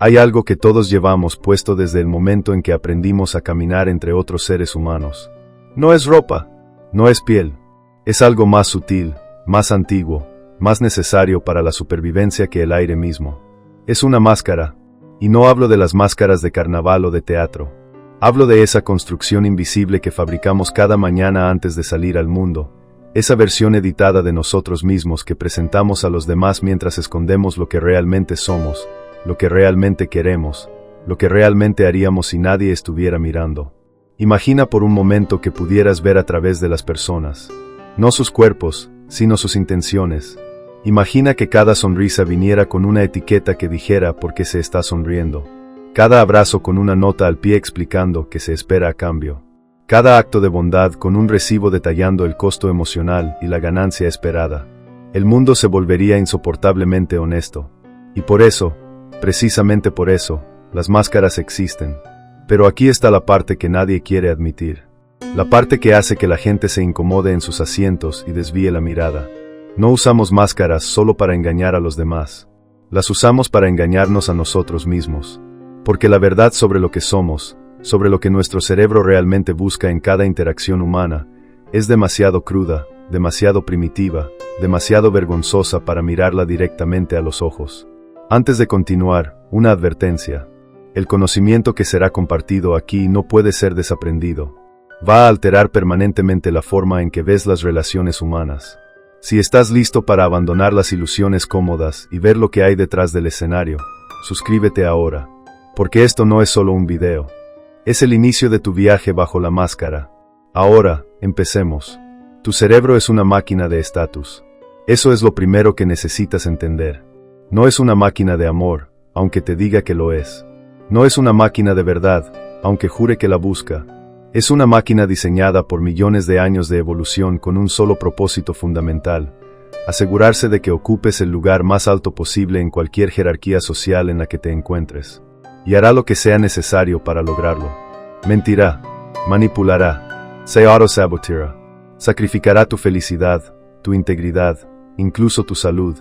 Hay algo que todos llevamos puesto desde el momento en que aprendimos a caminar entre otros seres humanos. No es ropa, no es piel. Es algo más sutil, más antiguo, más necesario para la supervivencia que el aire mismo. Es una máscara, y no hablo de las máscaras de carnaval o de teatro. Hablo de esa construcción invisible que fabricamos cada mañana antes de salir al mundo, esa versión editada de nosotros mismos que presentamos a los demás mientras escondemos lo que realmente somos, lo que realmente queremos, lo que realmente haríamos si nadie estuviera mirando. Imagina por un momento que pudieras ver a través de las personas, no sus cuerpos, sino sus intenciones. Imagina que cada sonrisa viniera con una etiqueta que dijera por qué se está sonriendo. Cada abrazo con una nota al pie explicando qué se espera a cambio. Cada acto de bondad con un recibo detallando el costo emocional y la ganancia esperada. El mundo se volvería insoportablemente honesto. Y por eso, precisamente por eso, las máscaras existen. Pero aquí está la parte que nadie quiere admitir. La parte que hace que la gente se incomode en sus asientos y desvíe la mirada. No usamos máscaras solo para engañar a los demás. Las usamos para engañarnos a nosotros mismos. Porque la verdad sobre lo que somos, sobre lo que nuestro cerebro realmente busca en cada interacción humana, es demasiado cruda, demasiado primitiva, demasiado vergonzosa para mirarla directamente a los ojos. Antes de continuar, una advertencia. El conocimiento que será compartido aquí no puede ser desaprendido. Va a alterar permanentemente la forma en que ves las relaciones humanas. Si estás listo para abandonar las ilusiones cómodas y ver lo que hay detrás del escenario, suscríbete ahora. Porque esto no es solo un video. Es el inicio de tu viaje bajo la máscara. Ahora, empecemos. Tu cerebro es una máquina de estatus. Eso es lo primero que necesitas entender. No es una máquina de amor, aunque te diga que lo es. No es una máquina de verdad, aunque jure que la busca. Es una máquina diseñada por millones de años de evolución con un solo propósito fundamental: asegurarse de que ocupes el lugar más alto posible en cualquier jerarquía social en la que te encuentres. Y hará lo que sea necesario para lograrlo. Mentirá, manipulará, se autosaboteará, sacrificará tu felicidad, tu integridad, incluso tu salud,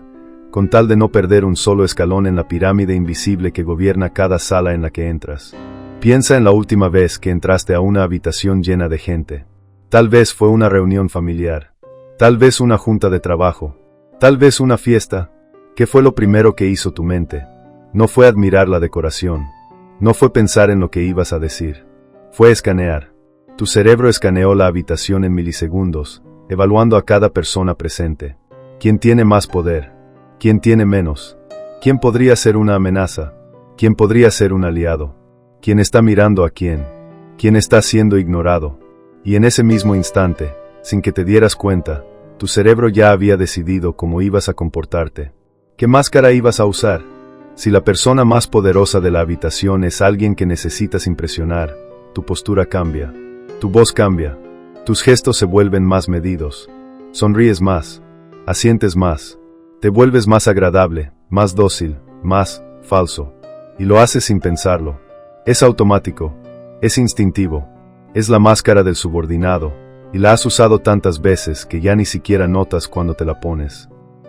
con tal de no perder un solo escalón en la pirámide invisible que gobierna cada sala en la que entras. Piensa en la última vez que entraste a una habitación llena de gente. Tal vez fue una reunión familiar, tal vez una junta de trabajo, tal vez una fiesta. ¿Qué fue lo primero que hizo tu mente? No fue admirar la decoración, no fue pensar en lo que ibas a decir, fue escanear. Tu cerebro escaneó la habitación en milisegundos, evaluando a cada persona presente. ¿Quién tiene más poder? ¿Quién tiene menos? ¿Quién podría ser una amenaza? ¿Quién podría ser un aliado? ¿Quién está mirando a quién? ¿Quién está siendo ignorado? Y en ese mismo instante, sin que te dieras cuenta, tu cerebro ya había decidido cómo ibas a comportarte. ¿Qué máscara ibas a usar? Si la persona más poderosa de la habitación es alguien que necesitas impresionar, tu postura cambia, tu voz cambia, tus gestos se vuelven más medidos, sonríes más, asientes más, te vuelves más agradable, más dócil, más falso, y lo haces sin pensarlo. Es automático, es instintivo, es la máscara del subordinado, y la has usado tantas veces que ya ni siquiera notas cuando te la pones.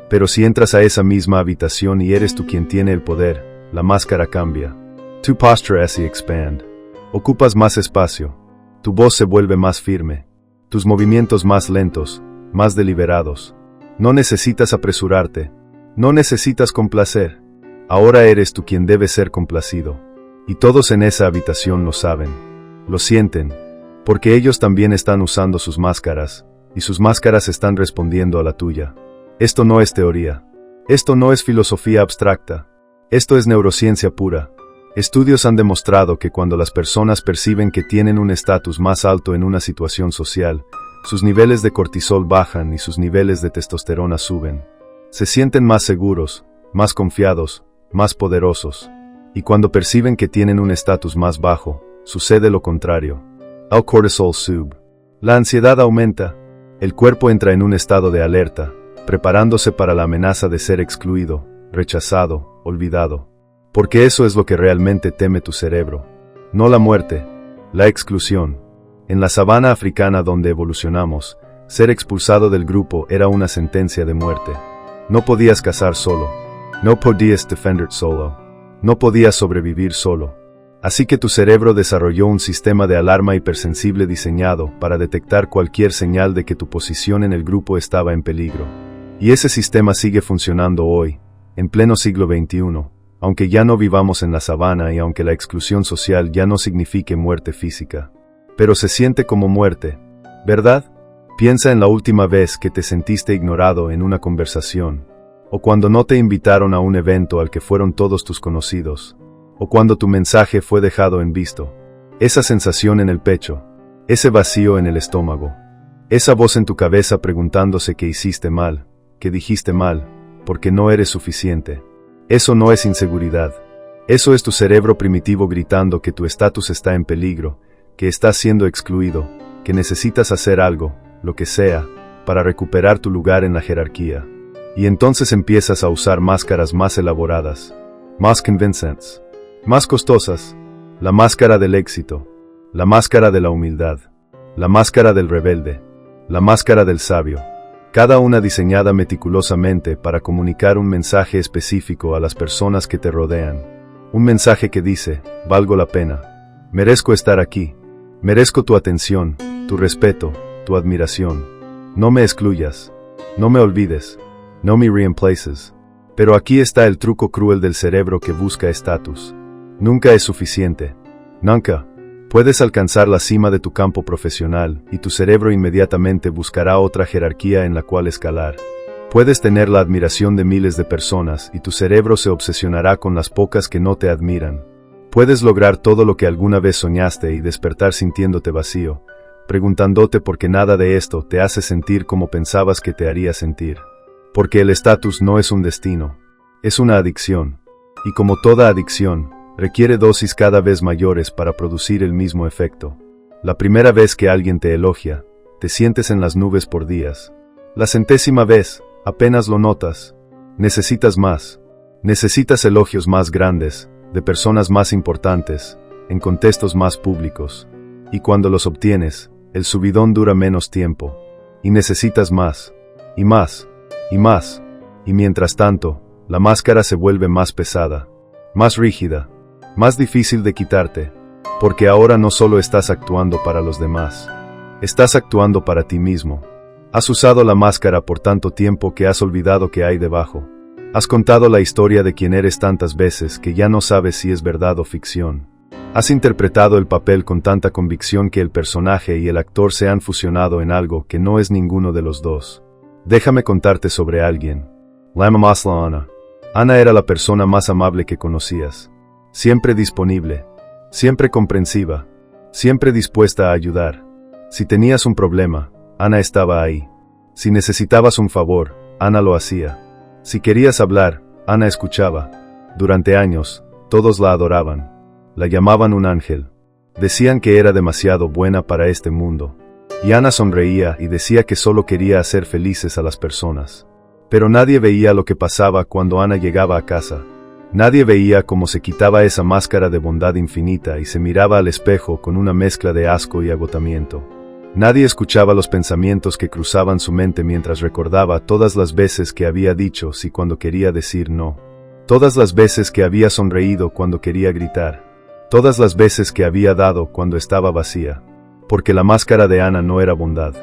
Pero si entras a esa misma habitación y eres tú quien tiene el poder, la máscara cambia. Tu posture se expande. Ocupas más espacio. Tu voz se vuelve más firme. Tus movimientos más lentos, más deliberados. No necesitas apresurarte. No necesitas complacer. Ahora eres tú quien debe ser complacido. Y todos en esa habitación lo saben. Lo sienten. Porque ellos también están usando sus máscaras, y sus máscaras están respondiendo a la tuya. Esto no es teoría. Esto no es filosofía abstracta. Esto es neurociencia pura. Estudios han demostrado que cuando las personas perciben que tienen un estatus más alto en una situación social, sus niveles de cortisol bajan y sus niveles de testosterona suben. Se sienten más seguros, más confiados, más poderosos. Y cuando perciben que tienen un estatus más bajo, sucede lo contrario. El cortisol sube. La ansiedad aumenta. El cuerpo entra en un estado de alerta, preparándose para la amenaza de ser excluido, rechazado, olvidado. Porque eso es lo que realmente teme tu cerebro. No la muerte, la exclusión. En la sabana africana donde evolucionamos, ser expulsado del grupo era una sentencia de muerte. No podías cazar solo. No podías defender solo. No podías sobrevivir solo. Así que tu cerebro desarrolló un sistema de alarma hipersensible diseñado para detectar cualquier señal de que tu posición en el grupo estaba en peligro. Y ese sistema sigue funcionando hoy, en pleno siglo XXI, aunque ya no vivamos en la sabana y aunque la exclusión social ya no signifique muerte física. Pero se siente como muerte, ¿verdad? Piensa en la última vez que te sentiste ignorado en una conversación, o cuando no te invitaron a un evento al que fueron todos tus conocidos, o cuando tu mensaje fue dejado en visto. Esa sensación en el pecho, ese vacío en el estómago, esa voz en tu cabeza preguntándose que hiciste mal, que dijiste mal, porque no eres suficiente. Eso no es inseguridad. Eso es tu cerebro primitivo gritando que tu estatus está en peligro, que estás siendo excluido, que necesitas hacer algo, lo que sea, para recuperar tu lugar en la jerarquía. Y entonces empiezas a usar máscaras más elaboradas, más convincentes, más costosas, la máscara del éxito, la máscara de la humildad, la máscara del rebelde, la máscara del sabio, cada una diseñada meticulosamente para comunicar un mensaje específico a las personas que te rodean. Un mensaje que dice, valgo la pena, merezco estar aquí, merezco tu atención, tu respeto, tu admiración. No me excluyas, no me olvides, no me reemplaces. Pero aquí está el truco cruel del cerebro que busca estatus. Nunca es suficiente. Nunca. Puedes alcanzar la cima de tu campo profesional y tu cerebro inmediatamente buscará otra jerarquía en la cual escalar. Puedes tener la admiración de miles de personas y tu cerebro se obsesionará con las pocas que no te admiran. Puedes lograr todo lo que alguna vez soñaste y despertar sintiéndote vacío, preguntándote por qué nada de esto te hace sentir como pensabas que te haría sentir. Porque el estatus no es un destino, es una adicción. Y como toda adicción, requiere dosis cada vez mayores para producir el mismo efecto. La primera vez que alguien te elogia, te sientes en las nubes por días. La 100ª vez, apenas lo notas. Necesitas más. Necesitas elogios más grandes, de personas más importantes, en contextos más públicos. Y cuando los obtienes, el subidón dura menos tiempo. Y necesitas más. Y más. Y más. Y mientras tanto, la máscara se vuelve más pesada, más rígida, más difícil de quitarte, porque ahora no solo estás actuando para los demás, estás actuando para ti mismo. Has usado la máscara por tanto tiempo que has olvidado qué hay debajo. Has contado la historia de quién eres tantas veces que ya no sabes si es verdad o ficción. Has interpretado el papel con tanta convicción que el personaje y el actor se han fusionado en algo que no es ninguno de los dos. Déjame contarte sobre alguien. Llamamos Ana. Ana era la persona más amable que conocías. Siempre disponible, siempre comprensiva, siempre dispuesta a ayudar. Si tenías un problema, Ana estaba ahí. Si necesitabas un favor, Ana lo hacía. Si querías hablar, Ana escuchaba. Durante años, todos la adoraban. La llamaban un ángel. Decían que era demasiado buena para este mundo. Y Ana sonreía y decía que solo quería hacer felices a las personas. Pero nadie veía lo que pasaba cuando Ana llegaba a casa. Nadie veía cómo se quitaba esa máscara de bondad infinita y se miraba al espejo con una mezcla de asco y agotamiento. Nadie escuchaba los pensamientos que cruzaban su mente mientras recordaba todas las veces que había dicho sí cuando quería decir no. Todas las veces que había sonreído cuando quería gritar. Todas las veces que había dado cuando estaba vacía. Porque la máscara de Ana no era bondad.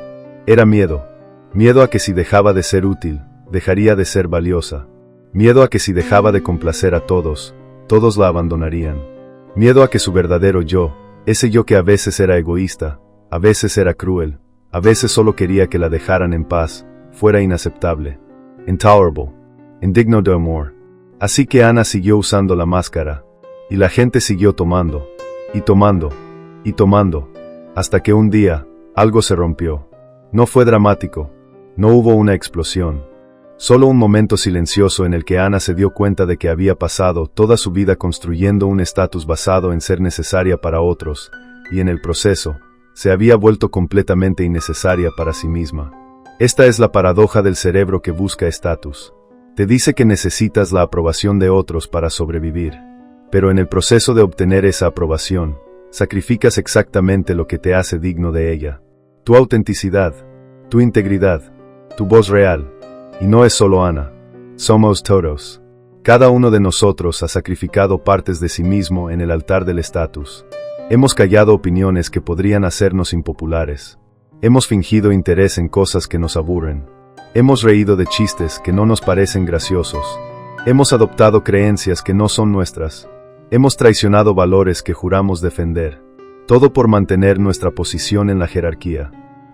Era miedo. Miedo a que si dejaba de ser útil, dejaría de ser valiosa. Miedo a que si dejaba de complacer a todos, todos la abandonarían. Miedo a que su verdadero yo, ese yo que a veces era egoísta, a veces era cruel, a veces solo quería que la dejaran en paz, fuera inaceptable. Intolerable. Indigno de amor. Así que Ana siguió usando la máscara, y la gente siguió tomando, y tomando, y tomando, hasta que un día, algo se rompió. No fue dramático, no hubo una explosión. Solo un momento silencioso en el que Ana se dio cuenta de que había pasado toda su vida construyendo un estatus basado en ser necesaria para otros, y en el proceso, se había vuelto completamente innecesaria para sí misma. Esta es la paradoja del cerebro que busca estatus. Te dice que necesitas la aprobación de otros para sobrevivir. Pero en el proceso de obtener esa aprobación, sacrificas exactamente lo que te hace digno de ella. Tu autenticidad, tu integridad, tu voz real. Y no es solo Ana. Somos todos. Cada uno de nosotros ha sacrificado partes de sí mismo en el altar del estatus. Hemos callado opiniones que podrían hacernos impopulares. Hemos fingido interés en cosas que nos aburren. Hemos reído de chistes que no nos parecen graciosos. Hemos adoptado creencias que no son nuestras. Hemos traicionado valores que juramos defender. Todo por mantener nuestra posición en la jerarquía.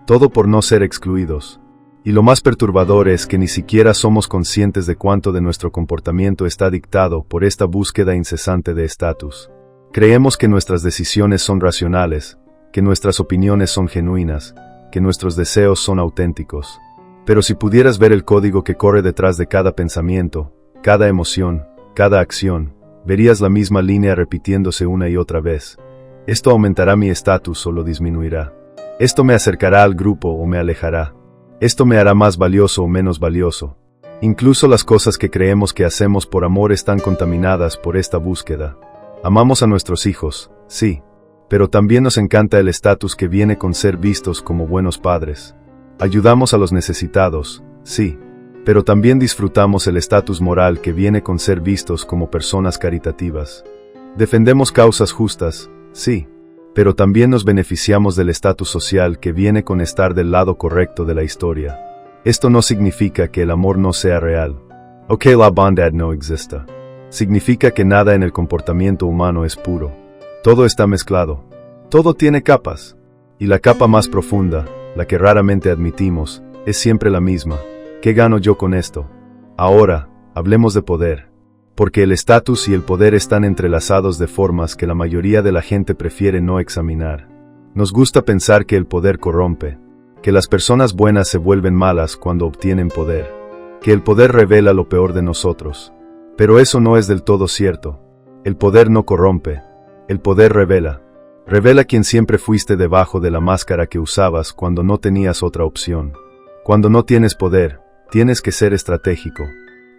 Todo por no ser excluidos. Y lo más perturbador es que ni siquiera somos conscientes de cuánto de nuestro comportamiento está dictado por esta búsqueda incesante de estatus. Creemos que nuestras decisiones son racionales, que nuestras opiniones son genuinas, que nuestros deseos son auténticos. Pero si pudieras ver el código que corre detrás de cada pensamiento, cada emoción, cada acción, verías la misma línea repitiéndose una y otra vez. Esto aumentará mi estatus o lo disminuirá. Esto me acercará al grupo o me alejará. Esto me hará más valioso o menos valioso. Incluso las cosas que creemos que hacemos por amor están contaminadas por esta búsqueda. Amamos a nuestros hijos, sí, pero también nos encanta el estatus que viene con ser vistos como buenos padres. Ayudamos a los necesitados, sí, pero también disfrutamos el estatus moral que viene con ser vistos como personas caritativas. Defendemos causas justas, sí, pero también nos beneficiamos del estatus social que viene con estar del lado correcto de la historia. Esto no significa que el amor no sea real, o que la bondad no exista. Significa que nada en el comportamiento humano es puro. Todo está mezclado. Todo tiene capas. Y la capa más profunda, la que raramente admitimos, es siempre la misma. ¿Qué gano yo con esto? Ahora, hablemos de poder. Porque el estatus y el poder están entrelazados de formas que la mayoría de la gente prefiere no examinar. Nos gusta pensar que el poder corrompe, que las personas buenas se vuelven malas cuando obtienen poder, que el poder revela lo peor de nosotros. Pero eso no es del todo cierto. El poder no corrompe, el poder revela. Revela quién siempre fuiste debajo de la máscara que usabas cuando no tenías otra opción. Cuando no tienes poder, tienes que ser estratégico,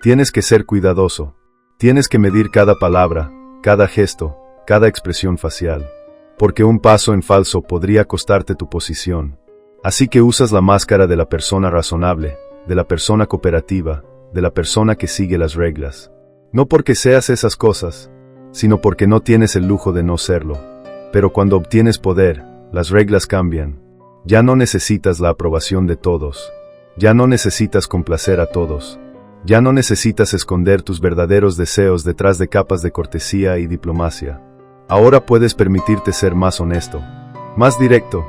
tienes que ser cuidadoso. Tienes que medir cada palabra, cada gesto, cada expresión facial. Porque un paso en falso podría costarte tu posición. Así que usas la máscara de la persona razonable, de la persona cooperativa, de la persona que sigue las reglas. No porque seas esas cosas, sino porque no tienes el lujo de no serlo. Pero cuando obtienes poder, las reglas cambian. Ya no necesitas la aprobación de todos. Ya no necesitas complacer a todos. Ya no necesitas esconder tus verdaderos deseos detrás de capas de cortesía y diplomacia. Ahora puedes permitirte ser más honesto, más directo,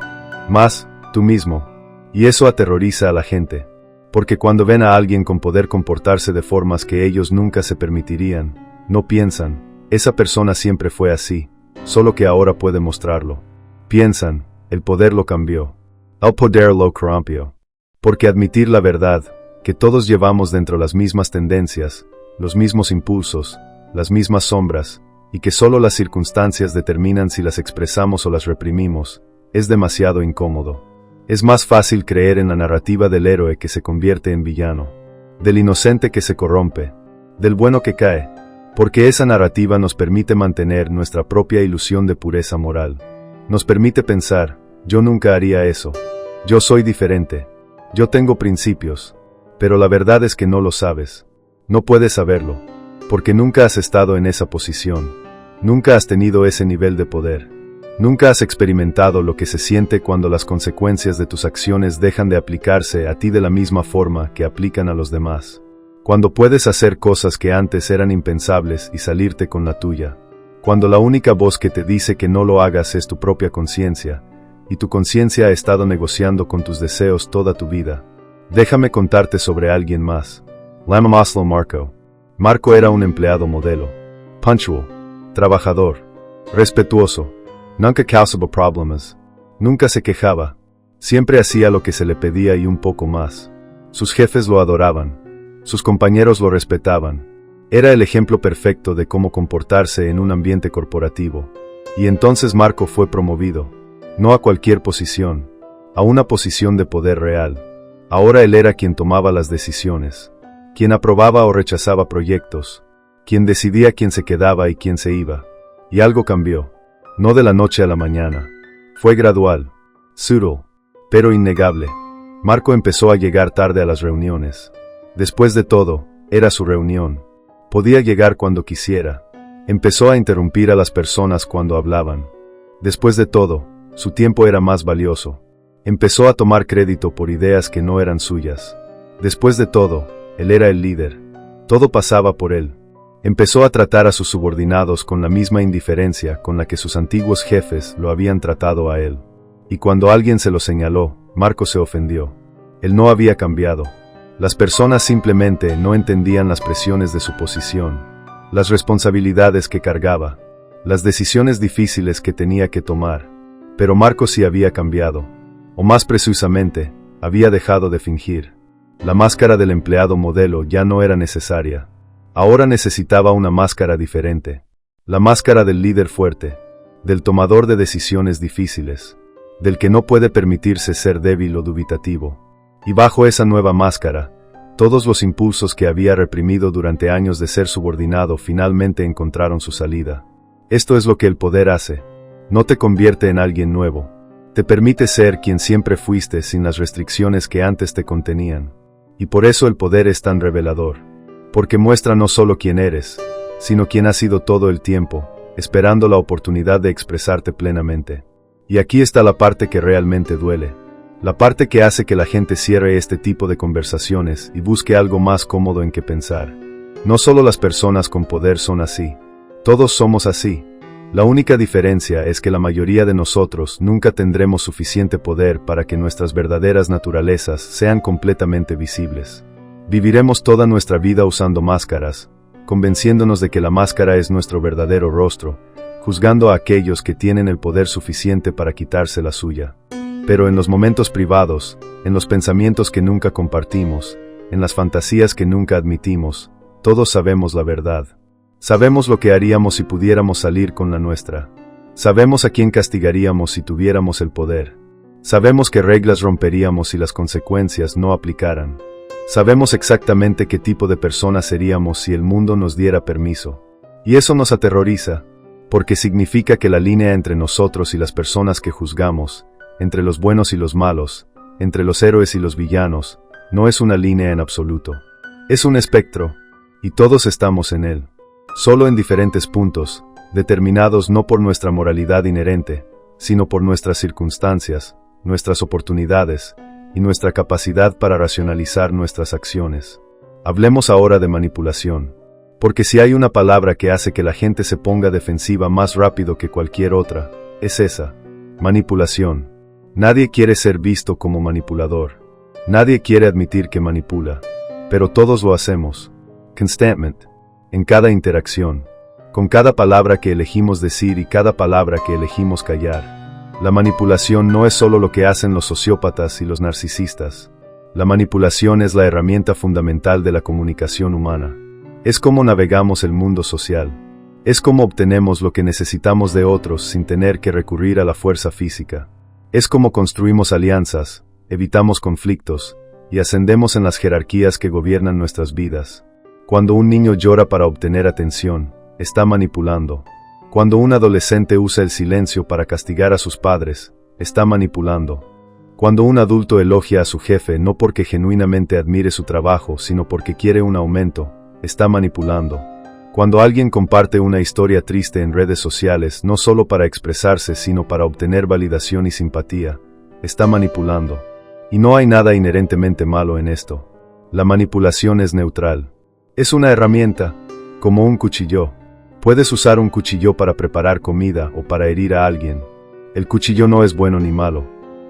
más tú mismo. Y eso aterroriza a la gente. Porque cuando ven a alguien con poder comportarse de formas que ellos nunca se permitirían, no piensan, esa persona siempre fue así, solo que ahora puede mostrarlo. Piensan, el poder lo cambió. El poder lo corrompió. Porque admitir la verdad, que todos llevamos dentro las mismas tendencias, los mismos impulsos, las mismas sombras, y que solo las circunstancias determinan si las expresamos o las reprimimos, es demasiado incómodo. Es más fácil creer en la narrativa del héroe que se convierte en villano, del inocente que se corrompe, del bueno que cae, porque esa narrativa nos permite mantener nuestra propia ilusión de pureza moral. Nos permite pensar, yo nunca haría eso, yo soy diferente, yo tengo principios. Pero la verdad es que no lo sabes. No puedes saberlo, porque nunca has estado en esa posición. Nunca has tenido ese nivel de poder. Nunca has experimentado lo que se siente cuando las consecuencias de tus acciones dejan de aplicarse a ti de la misma forma que aplican a los demás. Cuando puedes hacer cosas que antes eran impensables y salirte con la tuya. Cuando la única voz que te dice que no lo hagas es tu propia conciencia, y tu conciencia ha estado negociando con tus deseos toda tu vida. Déjame contarte sobre alguien más. Lamamoslo Marco. Marco era un empleado modelo. Punctual. Trabajador. Respetuoso. Nunca causaba problemas. Nunca se quejaba. Siempre hacía lo que se le pedía y un poco más. Sus jefes lo adoraban. Sus compañeros lo respetaban. Era el ejemplo perfecto de cómo comportarse en un ambiente corporativo. Y entonces Marco fue promovido. No a cualquier posición. A una posición de poder real. Ahora él era quien tomaba las decisiones, quien aprobaba o rechazaba proyectos, quien decidía quién se quedaba y quién se iba. Y algo cambió, no de la noche a la mañana. Fue gradual, sutil, pero innegable. Marco empezó a llegar tarde a las reuniones. Después de todo, era su reunión. Podía llegar cuando quisiera. Empezó a interrumpir a las personas cuando hablaban. Después de todo, su tiempo era más valioso. Empezó a tomar crédito por ideas que no eran suyas. Después de todo, él era el líder. Todo pasaba por él. Empezó a tratar a sus subordinados con la misma indiferencia con la que sus antiguos jefes lo habían tratado a él. Y cuando alguien se lo señaló, Marco se ofendió. Él no había cambiado. Las personas simplemente no entendían las presiones de su posición, las responsabilidades que cargaba, las decisiones difíciles que tenía que tomar. Pero Marco sí había cambiado. O más precisamente, había dejado de fingir. La máscara del empleado modelo ya no era necesaria. Ahora necesitaba una máscara diferente. La máscara del líder fuerte, del tomador de decisiones difíciles, del que no puede permitirse ser débil o dubitativo. Y bajo esa nueva máscara, todos los impulsos que había reprimido durante años de ser subordinado finalmente encontraron su salida. Esto es lo que el poder hace. No te convierte en alguien nuevo. Te permite ser quien siempre fuiste sin las restricciones que antes te contenían. Y por eso el poder es tan revelador. Porque muestra no solo quién eres, sino quién has sido todo el tiempo, esperando la oportunidad de expresarte plenamente. Y aquí está la parte que realmente duele. La parte que hace que la gente cierre este tipo de conversaciones y busque algo más cómodo en que pensar. No solo las personas con poder son así. Todos somos así. La única diferencia es que la mayoría de nosotros nunca tendremos suficiente poder para que nuestras verdaderas naturalezas sean completamente visibles. Viviremos toda nuestra vida usando máscaras, convenciéndonos de que la máscara es nuestro verdadero rostro, juzgando a aquellos que tienen el poder suficiente para quitarse la suya. Pero en los momentos privados, en los pensamientos que nunca compartimos, en las fantasías que nunca admitimos, todos sabemos la verdad. Sabemos lo que haríamos si pudiéramos salir con la nuestra. Sabemos a quién castigaríamos si tuviéramos el poder. Sabemos qué reglas romperíamos si las consecuencias no aplicaran. Sabemos exactamente qué tipo de personas seríamos si el mundo nos diera permiso. Y eso nos aterroriza, porque significa que la línea entre nosotros y las personas que juzgamos, entre los buenos y los malos, entre los héroes y los villanos, no es una línea en absoluto. Es un espectro, y todos estamos en él. Solo en diferentes puntos, determinados no por nuestra moralidad inherente, sino por nuestras circunstancias, nuestras oportunidades, y nuestra capacidad para racionalizar nuestras acciones. Hablemos ahora de manipulación. Porque si hay una palabra que hace que la gente se ponga defensiva más rápido que cualquier otra, es esa: manipulación. Nadie quiere ser visto como manipulador. Nadie quiere admitir que manipula. Pero todos lo hacemos. Constantemente. En cada interacción. Con cada palabra que elegimos decir y cada palabra que elegimos callar. La manipulación no es solo lo que hacen los sociópatas y los narcisistas. La manipulación es la herramienta fundamental de la comunicación humana. Es cómo navegamos el mundo social. Es cómo obtenemos lo que necesitamos de otros sin tener que recurrir a la fuerza física. Es cómo construimos alianzas, evitamos conflictos, y ascendemos en las jerarquías que gobiernan nuestras vidas. Cuando un niño llora para obtener atención, está manipulando. Cuando un adolescente usa el silencio para castigar a sus padres, está manipulando. Cuando un adulto elogia a su jefe no porque genuinamente admire su trabajo, sino porque quiere un aumento, está manipulando. Cuando alguien comparte una historia triste en redes sociales no solo para expresarse sino para obtener validación y simpatía, está manipulando. Y no hay nada inherentemente malo en esto. La manipulación es neutral. Es una herramienta, como un cuchillo. Puedes usar un cuchillo para preparar comida o para herir a alguien. El cuchillo no es bueno ni malo.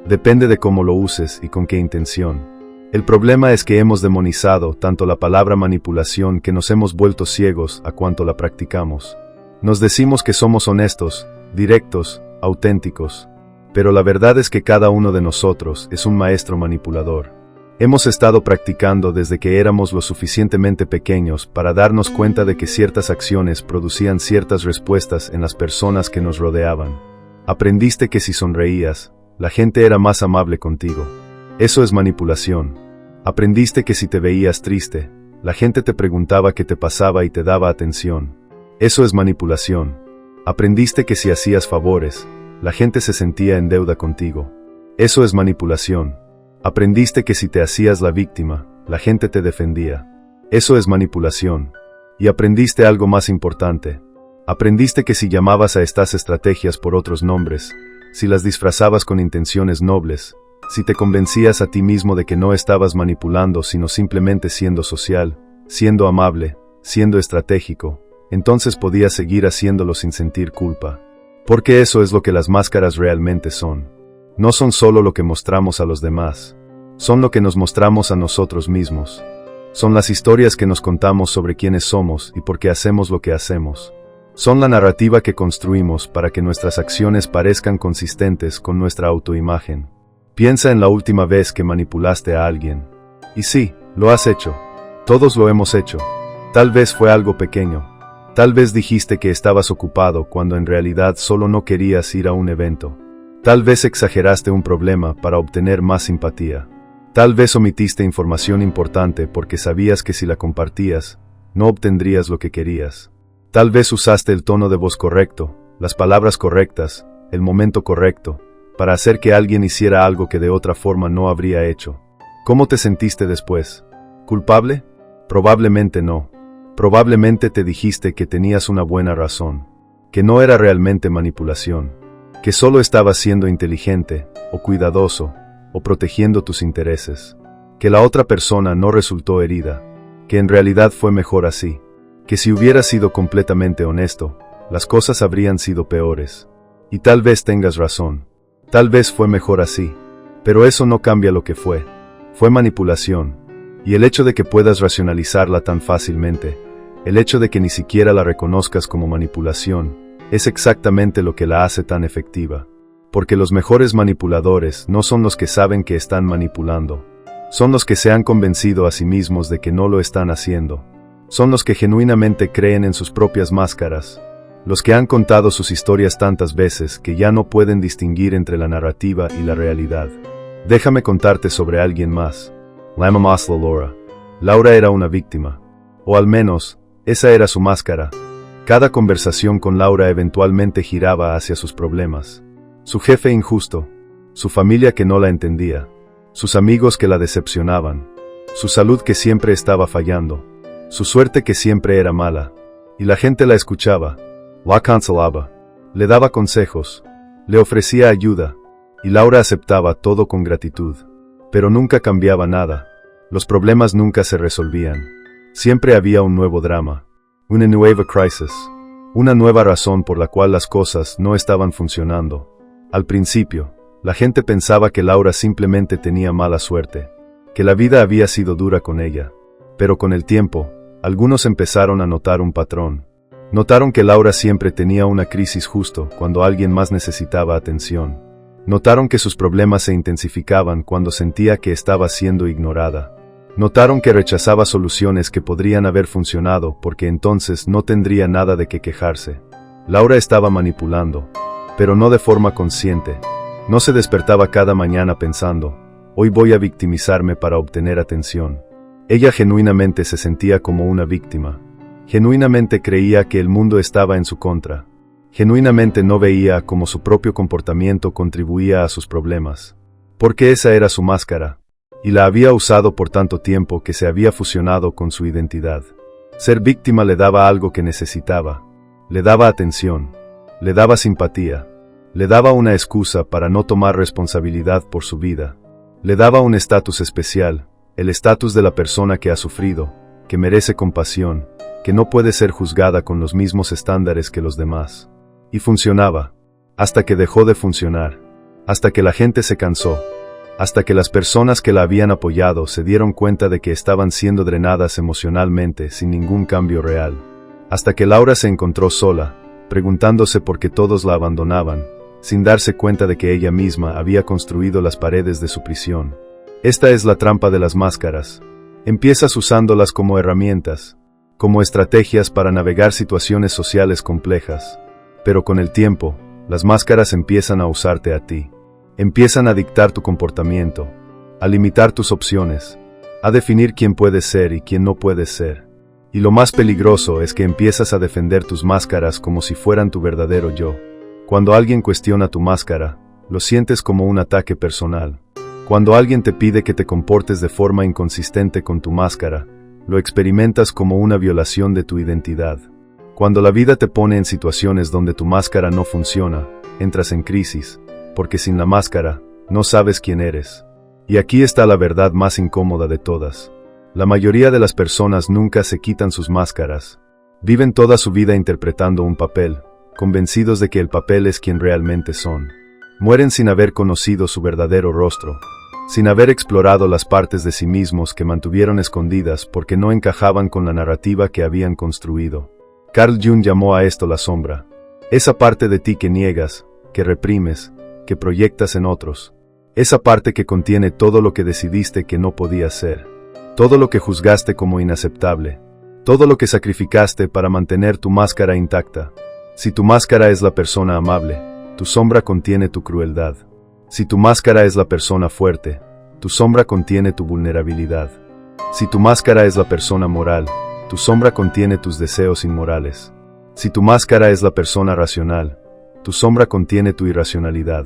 Depende de cómo lo uses y con qué intención. El problema es que hemos demonizado tanto la palabra manipulación que nos hemos vuelto ciegos a cuanto la practicamos. Nos decimos que somos honestos, directos, auténticos. Pero la verdad es que cada uno de nosotros es un maestro manipulador. Hemos estado practicando desde que éramos lo suficientemente pequeños para darnos cuenta de que ciertas acciones producían ciertas respuestas en las personas que nos rodeaban. Aprendiste que si sonreías, la gente era más amable contigo. Eso es manipulación. Aprendiste que si te veías triste, la gente te preguntaba qué te pasaba y te daba atención. Eso es manipulación. Aprendiste que si hacías favores, la gente se sentía en deuda contigo. Eso es manipulación. Aprendiste que si te hacías la víctima, la gente te defendía. Eso es manipulación. Y aprendiste algo más importante. Aprendiste que si llamabas a estas estrategias por otros nombres, si las disfrazabas con intenciones nobles, si te convencías a ti mismo de que no estabas manipulando sino simplemente siendo social, siendo amable, siendo estratégico, entonces podías seguir haciéndolo sin sentir culpa. Porque eso es lo que las máscaras realmente son. No son solo lo que mostramos a los demás, son lo que nos mostramos a nosotros mismos. Son las historias que nos contamos sobre quiénes somos y por qué hacemos lo que hacemos. Son la narrativa que construimos para que nuestras acciones parezcan consistentes con nuestra autoimagen. Piensa en la última vez que manipulaste a alguien. Y sí, lo has hecho. Todos lo hemos hecho. Tal vez fue algo pequeño. Tal vez dijiste que estabas ocupado cuando en realidad solo no querías ir a un evento. Tal vez exageraste un problema para obtener más simpatía. Tal vez omitiste información importante porque sabías que si la compartías, no obtendrías lo que querías. Tal vez usaste el tono de voz correcto, las palabras correctas, el momento correcto, para hacer que alguien hiciera algo que de otra forma no habría hecho. ¿Cómo te sentiste después? ¿Culpable? Probablemente no. Probablemente te dijiste que tenías una buena razón, que no era realmente manipulación, que solo estabas siendo inteligente, o cuidadoso, o protegiendo tus intereses, que la otra persona no resultó herida, que en realidad fue mejor así, que si hubieras sido completamente honesto, las cosas habrían sido peores. Y tal vez tengas razón, tal vez fue mejor así, pero eso no cambia lo que fue. Fue manipulación, y el hecho de que puedas racionalizarla tan fácilmente, el hecho de que ni siquiera la reconozcas como manipulación, es exactamente lo que la hace tan efectiva. Porque los mejores manipuladores no son los que saben que están manipulando. Son los que se han convencido a sí mismos de que no lo están haciendo. Son los que genuinamente creen en sus propias máscaras. Los que han contado sus historias tantas veces que ya no pueden distinguir entre la narrativa y la realidad. Déjame contarte sobre alguien más. Lama Maslow Laura. Laura era una víctima. O al menos, esa era su máscara. Cada conversación con Laura eventualmente giraba hacia sus problemas. Su jefe injusto, su familia que no la entendía, sus amigos que la decepcionaban, su salud que siempre estaba fallando, su suerte que siempre era mala, y la gente la escuchaba, la consolaba, le daba consejos, le ofrecía ayuda, y Laura aceptaba todo con gratitud. Pero nunca cambiaba nada, los problemas nunca se resolvían, siempre había un nuevo drama, una nueva crisis, una nueva razón por la cual las cosas no estaban funcionando. Al principio, la gente pensaba que Laura simplemente tenía mala suerte, que la vida había sido dura con ella. Pero con el tiempo, algunos empezaron a notar un patrón. Notaron que Laura siempre tenía una crisis justo cuando alguien más necesitaba atención. Notaron que sus problemas se intensificaban cuando sentía que estaba siendo ignorada. Notaron que rechazaba soluciones que podrían haber funcionado porque entonces no tendría nada de qué quejarse. Laura estaba manipulando. Pero no de forma consciente. No se despertaba cada mañana pensando, hoy voy a victimizarme para obtener atención. Ella genuinamente se sentía como una víctima. Genuinamente creía que el mundo estaba en su contra. Genuinamente no veía cómo su propio comportamiento contribuía a sus problemas. Porque esa era su máscara. Y la había usado por tanto tiempo que se había fusionado con su identidad. Ser víctima le daba algo que necesitaba. Le daba atención. Le daba simpatía, le daba una excusa para no tomar responsabilidad por su vida, le daba un estatus especial, el estatus de la persona que ha sufrido, que merece compasión, que no puede ser juzgada con los mismos estándares que los demás. Y funcionaba, hasta que dejó de funcionar, hasta que la gente se cansó, hasta que las personas que la habían apoyado se dieron cuenta de que estaban siendo drenadas emocionalmente sin ningún cambio real, hasta que Laura se encontró sola, preguntándose por qué todos la abandonaban, sin darse cuenta de que ella misma había construido las paredes de su prisión. Esta es la trampa de las máscaras. Empiezas usándolas como herramientas, como estrategias para navegar situaciones sociales complejas. Pero con el tiempo, las máscaras empiezan a usarte a ti. Empiezan a dictar tu comportamiento, a limitar tus opciones, a definir quién puedes ser y quién no puedes ser. Y lo más peligroso es que empiezas a defender tus máscaras como si fueran tu verdadero yo. Cuando alguien cuestiona tu máscara, lo sientes como un ataque personal. Cuando alguien te pide que te comportes de forma inconsistente con tu máscara, lo experimentas como una violación de tu identidad. Cuando la vida te pone en situaciones donde tu máscara no funciona, entras en crisis, porque sin la máscara, no sabes quién eres. Y aquí está la verdad más incómoda de todas. La mayoría de las personas nunca se quitan sus máscaras. Viven toda su vida interpretando un papel, convencidos de que el papel es quien realmente son. Mueren sin haber conocido su verdadero rostro, sin haber explorado las partes de sí mismos que mantuvieron escondidas porque no encajaban con la narrativa que habían construido. Carl Jung llamó a esto la sombra. Esa parte de ti que niegas, que reprimes, que proyectas en otros. Esa parte que contiene todo lo que decidiste que no podías ser. Todo lo que juzgaste como inaceptable. Todo lo que sacrificaste para mantener tu máscara intacta. Si tu máscara es la persona amable, tu sombra contiene tu crueldad. Si tu máscara es la persona fuerte, tu sombra contiene tu vulnerabilidad. Si tu máscara es la persona moral, tu sombra contiene tus deseos inmorales. Si tu máscara es la persona racional, tu sombra contiene tu irracionalidad.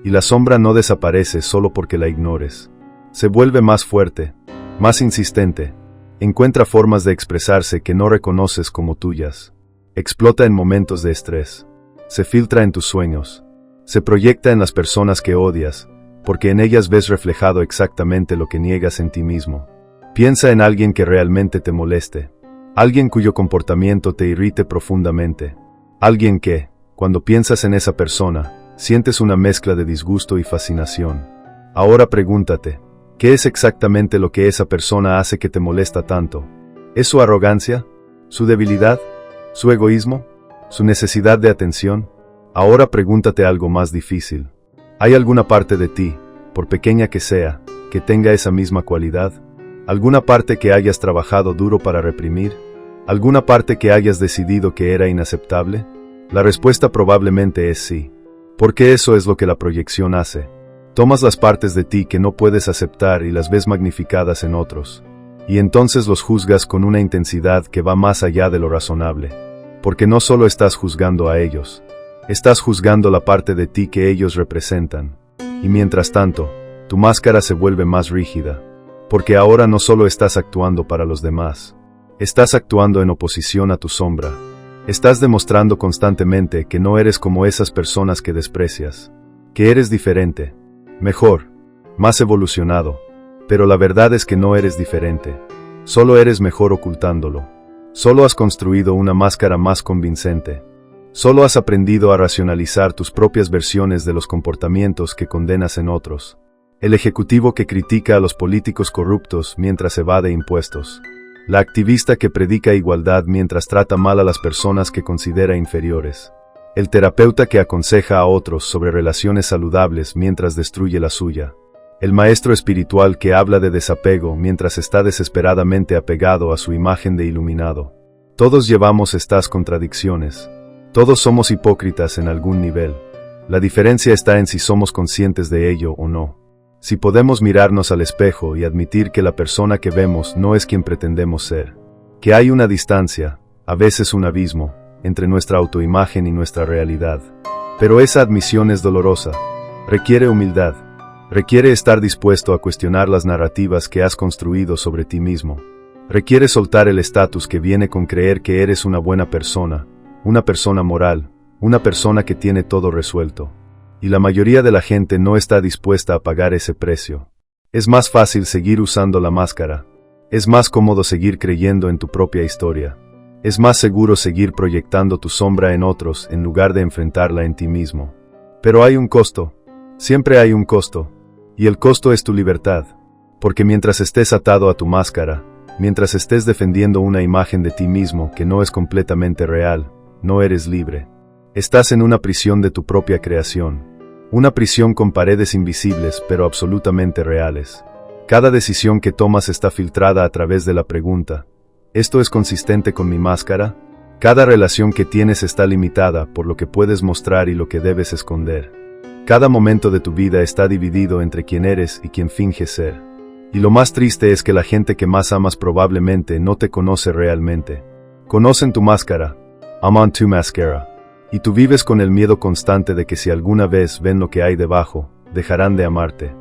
Y la sombra no desaparece solo porque la ignores. Se vuelve más fuerte, más insistente. Encuentra formas de expresarse que no reconoces como tuyas. Explota en momentos de estrés. Se filtra en tus sueños. Se proyecta en las personas que odias, porque en ellas ves reflejado exactamente lo que niegas en ti mismo. Piensa en alguien que realmente te moleste. Alguien cuyo comportamiento te irrite profundamente. Alguien que, cuando piensas en esa persona, sientes una mezcla de disgusto y fascinación. Ahora pregúntate, ¿qué es exactamente lo que esa persona hace que te molesta tanto? ¿Es su arrogancia? ¿Su debilidad? ¿Su egoísmo? ¿Su necesidad de atención? Ahora pregúntate algo más difícil. ¿Hay alguna parte de ti, por pequeña que sea, que tenga esa misma cualidad? ¿Alguna parte que hayas trabajado duro para reprimir? ¿Alguna parte que hayas decidido que era inaceptable? La respuesta probablemente es sí. Porque eso es lo que la proyección hace. Tomas las partes de ti que no puedes aceptar y las ves magnificadas en otros. Y entonces los juzgas con una intensidad que va más allá de lo razonable. Porque no solo estás juzgando a ellos, estás juzgando la parte de ti que ellos representan. Y mientras tanto, tu máscara se vuelve más rígida. Porque ahora no solo estás actuando para los demás, estás actuando en oposición a tu sombra. Estás demostrando constantemente que no eres como esas personas que desprecias, que eres diferente, mejor, más evolucionado. Pero la verdad es que no eres diferente, solo eres mejor ocultándolo. Solo has construido una máscara más convincente. Solo has aprendido a racionalizar tus propias versiones de los comportamientos que condenas en otros. El ejecutivo que critica a los políticos corruptos mientras evade impuestos. La activista que predica igualdad mientras trata mal a las personas que considera inferiores. El terapeuta que aconseja a otros sobre relaciones saludables mientras destruye la suya. El maestro espiritual que habla de desapego mientras está desesperadamente apegado a su imagen de iluminado. Todos llevamos estas contradicciones. Todos somos hipócritas en algún nivel. La diferencia está en si somos conscientes de ello o no. Si podemos mirarnos al espejo y admitir que la persona que vemos no es quien pretendemos ser. Que hay una distancia, a veces un abismo, entre nuestra autoimagen y nuestra realidad. Pero esa admisión es dolorosa. Requiere humildad. Requiere estar dispuesto a cuestionar las narrativas que has construido sobre ti mismo. Requiere soltar el estatus que viene con creer que eres una buena persona, una persona moral, una persona que tiene todo resuelto. Y la mayoría de la gente no está dispuesta a pagar ese precio. Es más fácil seguir usando la máscara. Es más cómodo seguir creyendo en tu propia historia. Es más seguro seguir proyectando tu sombra en otros en lugar de enfrentarla en ti mismo. Pero hay un costo. Siempre hay un costo. Y el costo es tu libertad. Porque mientras estés atado a tu máscara, mientras estés defendiendo una imagen de ti mismo que no es completamente real, no eres libre. Estás en una prisión de tu propia creación. Una prisión con paredes invisibles pero absolutamente reales. Cada decisión que tomas está filtrada a través de la pregunta: ¿esto es consistente con mi máscara? Cada relación que tienes está limitada por lo que puedes mostrar y lo que debes esconder. Cada momento de tu vida está dividido entre quien eres y quien finges ser. Y lo más triste es que la gente que más amas probablemente no te conoce realmente. Conocen tu máscara. I'm on to mascara. Y tú vives con el miedo constante de que si alguna vez ven lo que hay debajo, dejarán de amarte.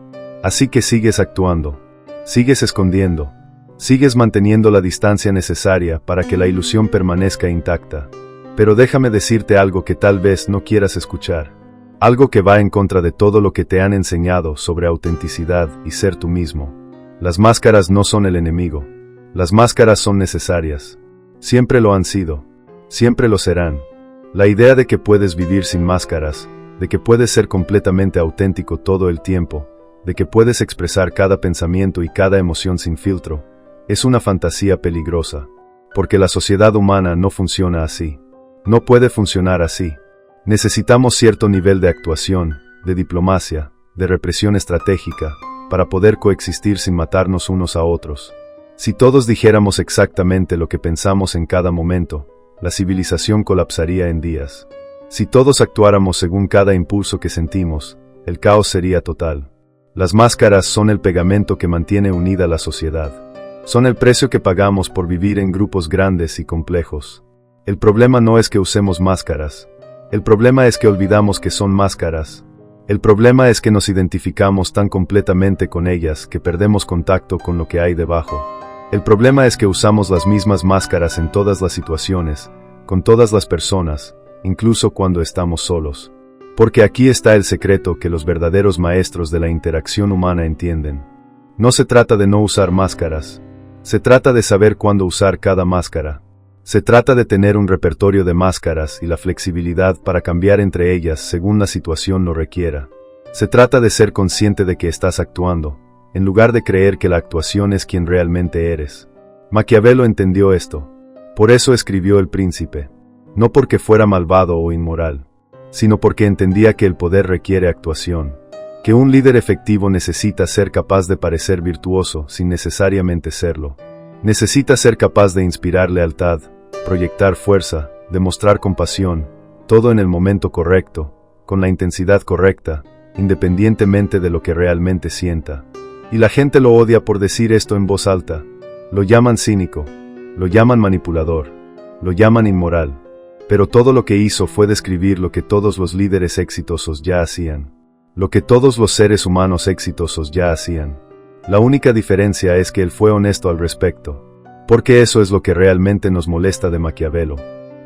Así que sigues actuando, sigues escondiendo, Sigues manteniendo la distancia necesaria para que la ilusión permanezca intacta. Pero déjame decirte algo que tal vez no quieras escuchar. Algo que va en contra de todo lo que te han enseñado sobre autenticidad y ser tú mismo. Las máscaras no son el enemigo. Las máscaras son necesarias. Siempre lo han sido. Siempre lo serán. La idea de que puedes vivir sin máscaras, de que puedes ser completamente auténtico todo el tiempo, de que puedes expresar cada pensamiento y cada emoción sin filtro, es una fantasía peligrosa. Porque la sociedad humana no funciona así. No puede funcionar así. Necesitamos cierto nivel de actuación, de diplomacia, de represión estratégica, para poder coexistir sin matarnos unos a otros. Si todos dijéramos exactamente lo que pensamos en cada momento, la civilización colapsaría en días. Si todos actuáramos según cada impulso que sentimos, el caos sería total. Las máscaras son el pegamento que mantiene unida la sociedad. Son el precio que pagamos por vivir en grupos grandes y complejos. El problema no es que usemos máscaras. El problema es que olvidamos que son máscaras. El problema es que nos identificamos tan completamente con ellas que perdemos contacto con lo que hay debajo. El problema es que usamos las mismas máscaras en todas las situaciones, con todas las personas, incluso cuando estamos solos. Porque aquí está el secreto que los verdaderos maestros de la interacción humana entienden. No se trata de no usar máscaras. Se trata de saber cuándo usar cada máscara. Se trata de tener un repertorio de máscaras y la flexibilidad para cambiar entre ellas según la situación lo requiera. Se trata de ser consciente de que estás actuando, en lugar de creer que la actuación es quien realmente eres. Maquiavelo entendió esto. Por eso escribió El Príncipe. No porque fuera malvado o inmoral, sino porque entendía que el poder requiere actuación. Que un líder efectivo necesita ser capaz de parecer virtuoso sin necesariamente serlo. Necesita ser capaz de inspirar lealtad, proyectar fuerza, demostrar compasión, todo en el momento correcto, con la intensidad correcta, independientemente de lo que realmente sienta. Y la gente lo odia por decir esto en voz alta. Lo llaman cínico, lo llaman manipulador, lo llaman inmoral. Pero todo lo que hizo fue describir lo que todos los líderes exitosos ya hacían. Lo que todos los seres humanos exitosos ya hacían. La única diferencia es que él fue honesto al respecto. Porque eso es lo que realmente nos molesta de Maquiavelo.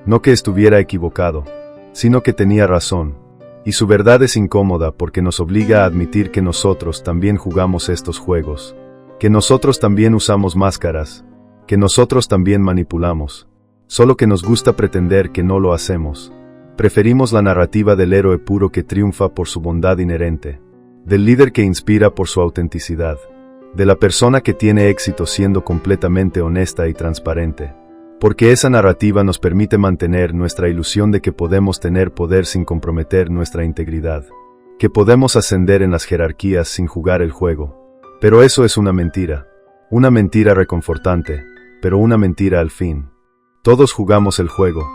No que estuviera equivocado, sino que tenía razón. Y su verdad es incómoda porque nos obliga a admitir que nosotros también jugamos estos juegos. Que nosotros también usamos máscaras. Que nosotros también manipulamos. Solo que nos gusta pretender que no lo hacemos. Preferimos la narrativa del héroe puro que triunfa por su bondad inherente. Del líder que inspira por su autenticidad. De la persona que tiene éxito siendo completamente honesta y transparente. Porque esa narrativa nos permite mantener nuestra ilusión de que podemos tener poder sin comprometer nuestra integridad. Que podemos ascender en las jerarquías sin jugar el juego. Pero eso es una mentira. Una mentira reconfortante, pero una mentira al fin. Todos jugamos el juego.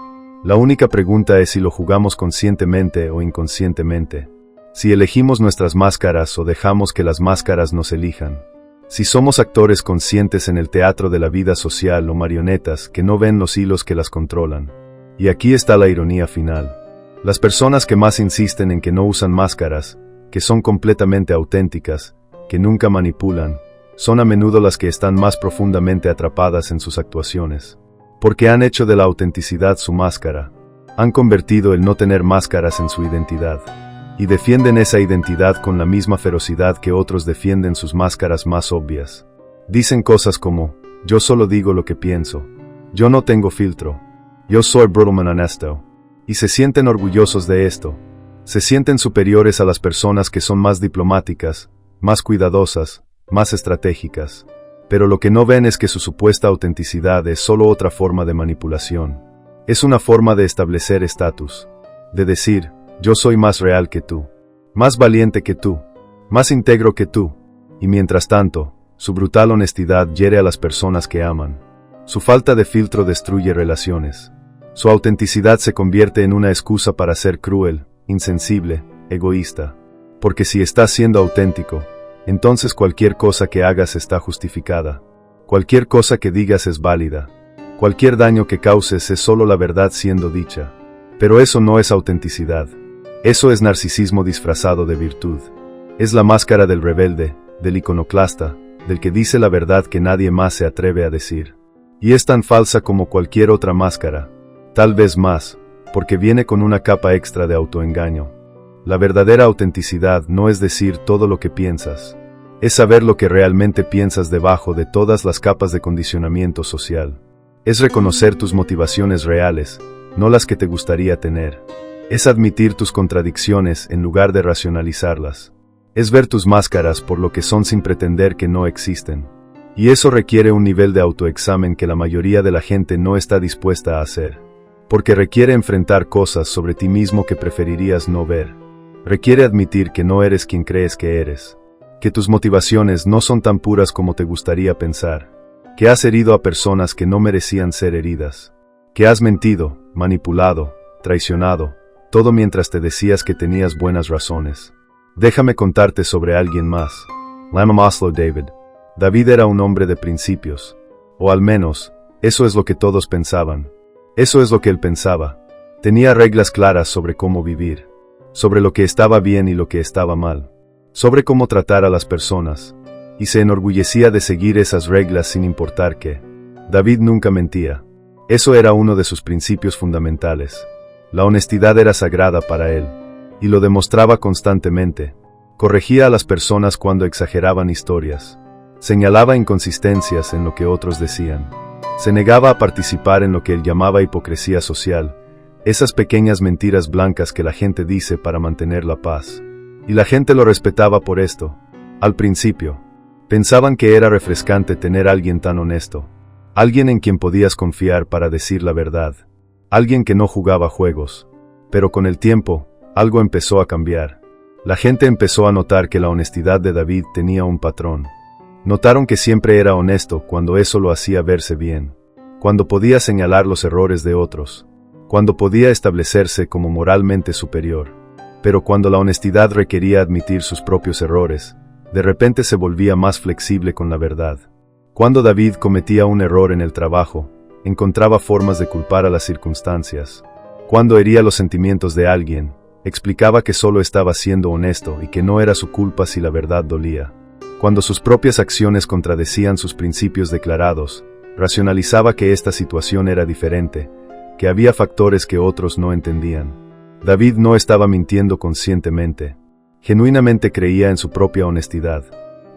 La única pregunta es si lo jugamos conscientemente o inconscientemente. Si elegimos nuestras máscaras o dejamos que las máscaras nos elijan. Si somos actores conscientes en el teatro de la vida social o marionetas que no ven los hilos que las controlan. Y aquí está la ironía final. Las personas que más insisten en que no usan máscaras, que son completamente auténticas, que nunca manipulan, son a menudo las que están más profundamente atrapadas en sus actuaciones. Porque han hecho de la autenticidad su máscara. Han convertido el no tener máscaras en su identidad. Y defienden esa identidad con la misma ferocidad que otros defienden sus máscaras más obvias. Dicen cosas como, yo solo digo lo que pienso. Yo no tengo filtro. Yo soy brutalmente honesto. Y se sienten orgullosos de esto. Se sienten superiores a las personas que son más diplomáticas, más cuidadosas, más estratégicas. Pero lo que no ven es que su supuesta autenticidad es solo otra forma de manipulación. Es una forma de establecer estatus. De decir, yo soy más real que tú, más valiente que tú, más íntegro que tú. Y mientras tanto, su brutal honestidad hiere a las personas que aman. Su falta de filtro destruye relaciones. Su autenticidad se convierte en una excusa para ser cruel, insensible, egoísta. Porque si estás siendo auténtico, entonces cualquier cosa que hagas está justificada. Cualquier cosa que digas es válida. Cualquier daño que causes es solo la verdad siendo dicha. Pero eso no es autenticidad. Eso es narcisismo disfrazado de virtud. Es la máscara del rebelde, del iconoclasta, del que dice la verdad que nadie más se atreve a decir. Y es tan falsa como cualquier otra máscara, tal vez más, porque viene con una capa extra de autoengaño. La verdadera autenticidad no es decir todo lo que piensas, es saber lo que realmente piensas debajo de todas las capas de condicionamiento social. Es reconocer tus motivaciones reales, no las que te gustaría tener. Es admitir tus contradicciones en lugar de racionalizarlas. Es ver tus máscaras por lo que son sin pretender que no existen. Y eso requiere un nivel de autoexamen que la mayoría de la gente no está dispuesta a hacer. Porque requiere enfrentar cosas sobre ti mismo que preferirías no ver. Requiere admitir que no eres quien crees que eres. Que tus motivaciones no son tan puras como te gustaría pensar. Que has herido a personas que no merecían ser heridas. Que has mentido, manipulado, traicionado, todo mientras te decías que tenías buenas razones. Déjame contarte sobre alguien más. Lama Maslow David. David era un hombre de principios. O al menos, eso es lo que todos pensaban. Eso es lo que él pensaba. Tenía reglas claras sobre cómo vivir. Sobre lo que estaba bien y lo que estaba mal. Sobre cómo tratar a las personas. Y se enorgullecía de seguir esas reglas sin importar qué. David nunca mentía. Eso era uno de sus principios fundamentales. La honestidad era sagrada para él. Y lo demostraba constantemente. Corregía a las personas cuando exageraban historias. Señalaba inconsistencias en lo que otros decían. Se negaba a participar en lo que él llamaba hipocresía social, esas pequeñas mentiras blancas que la gente dice para mantener la paz. Y la gente lo respetaba por esto. Al principio, pensaban que era refrescante tener a alguien tan honesto. Alguien en quien podías confiar para decir la verdad. Alguien que no jugaba juegos. Pero con el tiempo, algo empezó a cambiar. La gente empezó a notar que la honestidad de David tenía un patrón. Notaron que siempre era honesto cuando eso lo hacía verse bien. Cuando podía señalar los errores de otros. Cuando podía establecerse como moralmente superior. Pero cuando la honestidad requería admitir sus propios errores, de repente se volvía más flexible con la verdad. Cuando David cometía un error en el trabajo, encontraba formas de culpar a las circunstancias. Cuando hería los sentimientos de alguien, explicaba que solo estaba siendo honesto y que no era su culpa si la verdad dolía. Cuando sus propias acciones contradecían sus principios declarados, racionalizaba que esta situación era diferente, que había factores que otros no entendían. David no estaba mintiendo conscientemente. Genuinamente creía en su propia honestidad.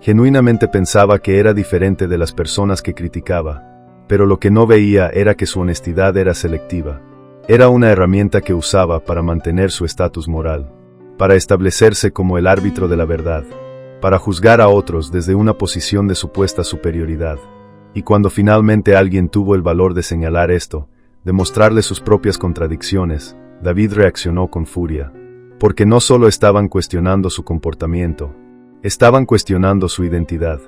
Genuinamente pensaba que era diferente de las personas que criticaba. Pero lo que no veía era que su honestidad era selectiva. Era una herramienta que usaba para mantener su estatus moral, para establecerse como el árbitro de la verdad, para juzgar a otros desde una posición de supuesta superioridad. Y cuando finalmente alguien tuvo el valor de señalar esto, de mostrarle sus propias contradicciones, David reaccionó con furia. Porque no solo estaban cuestionando su comportamiento, estaban cuestionando su identidad.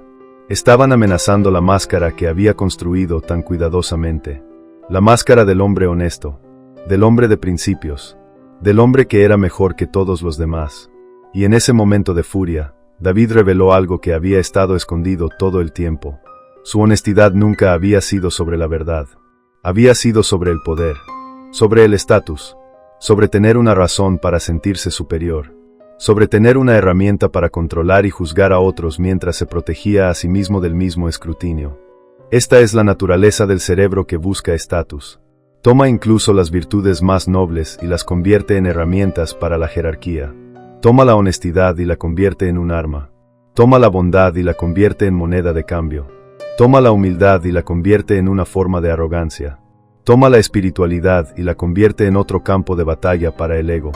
Estaban amenazando la máscara que había construido tan cuidadosamente. La máscara del hombre honesto, del hombre de principios, del hombre que era mejor que todos los demás. Y en ese momento de furia, David reveló algo que había estado escondido todo el tiempo. Su honestidad nunca había sido sobre la verdad. Había sido sobre el poder, sobre el estatus, sobre tener una razón para sentirse superior, sobre tener una herramienta para controlar y juzgar a otros mientras se protegía a sí mismo del mismo escrutinio. Esta es la naturaleza del cerebro que busca estatus. Toma incluso las virtudes más nobles y las convierte en herramientas para la jerarquía. Toma la honestidad y la convierte en un arma. Toma la bondad y la convierte en moneda de cambio. Toma la humildad y la convierte en una forma de arrogancia. Toma la espiritualidad y la convierte en otro campo de batalla para el ego.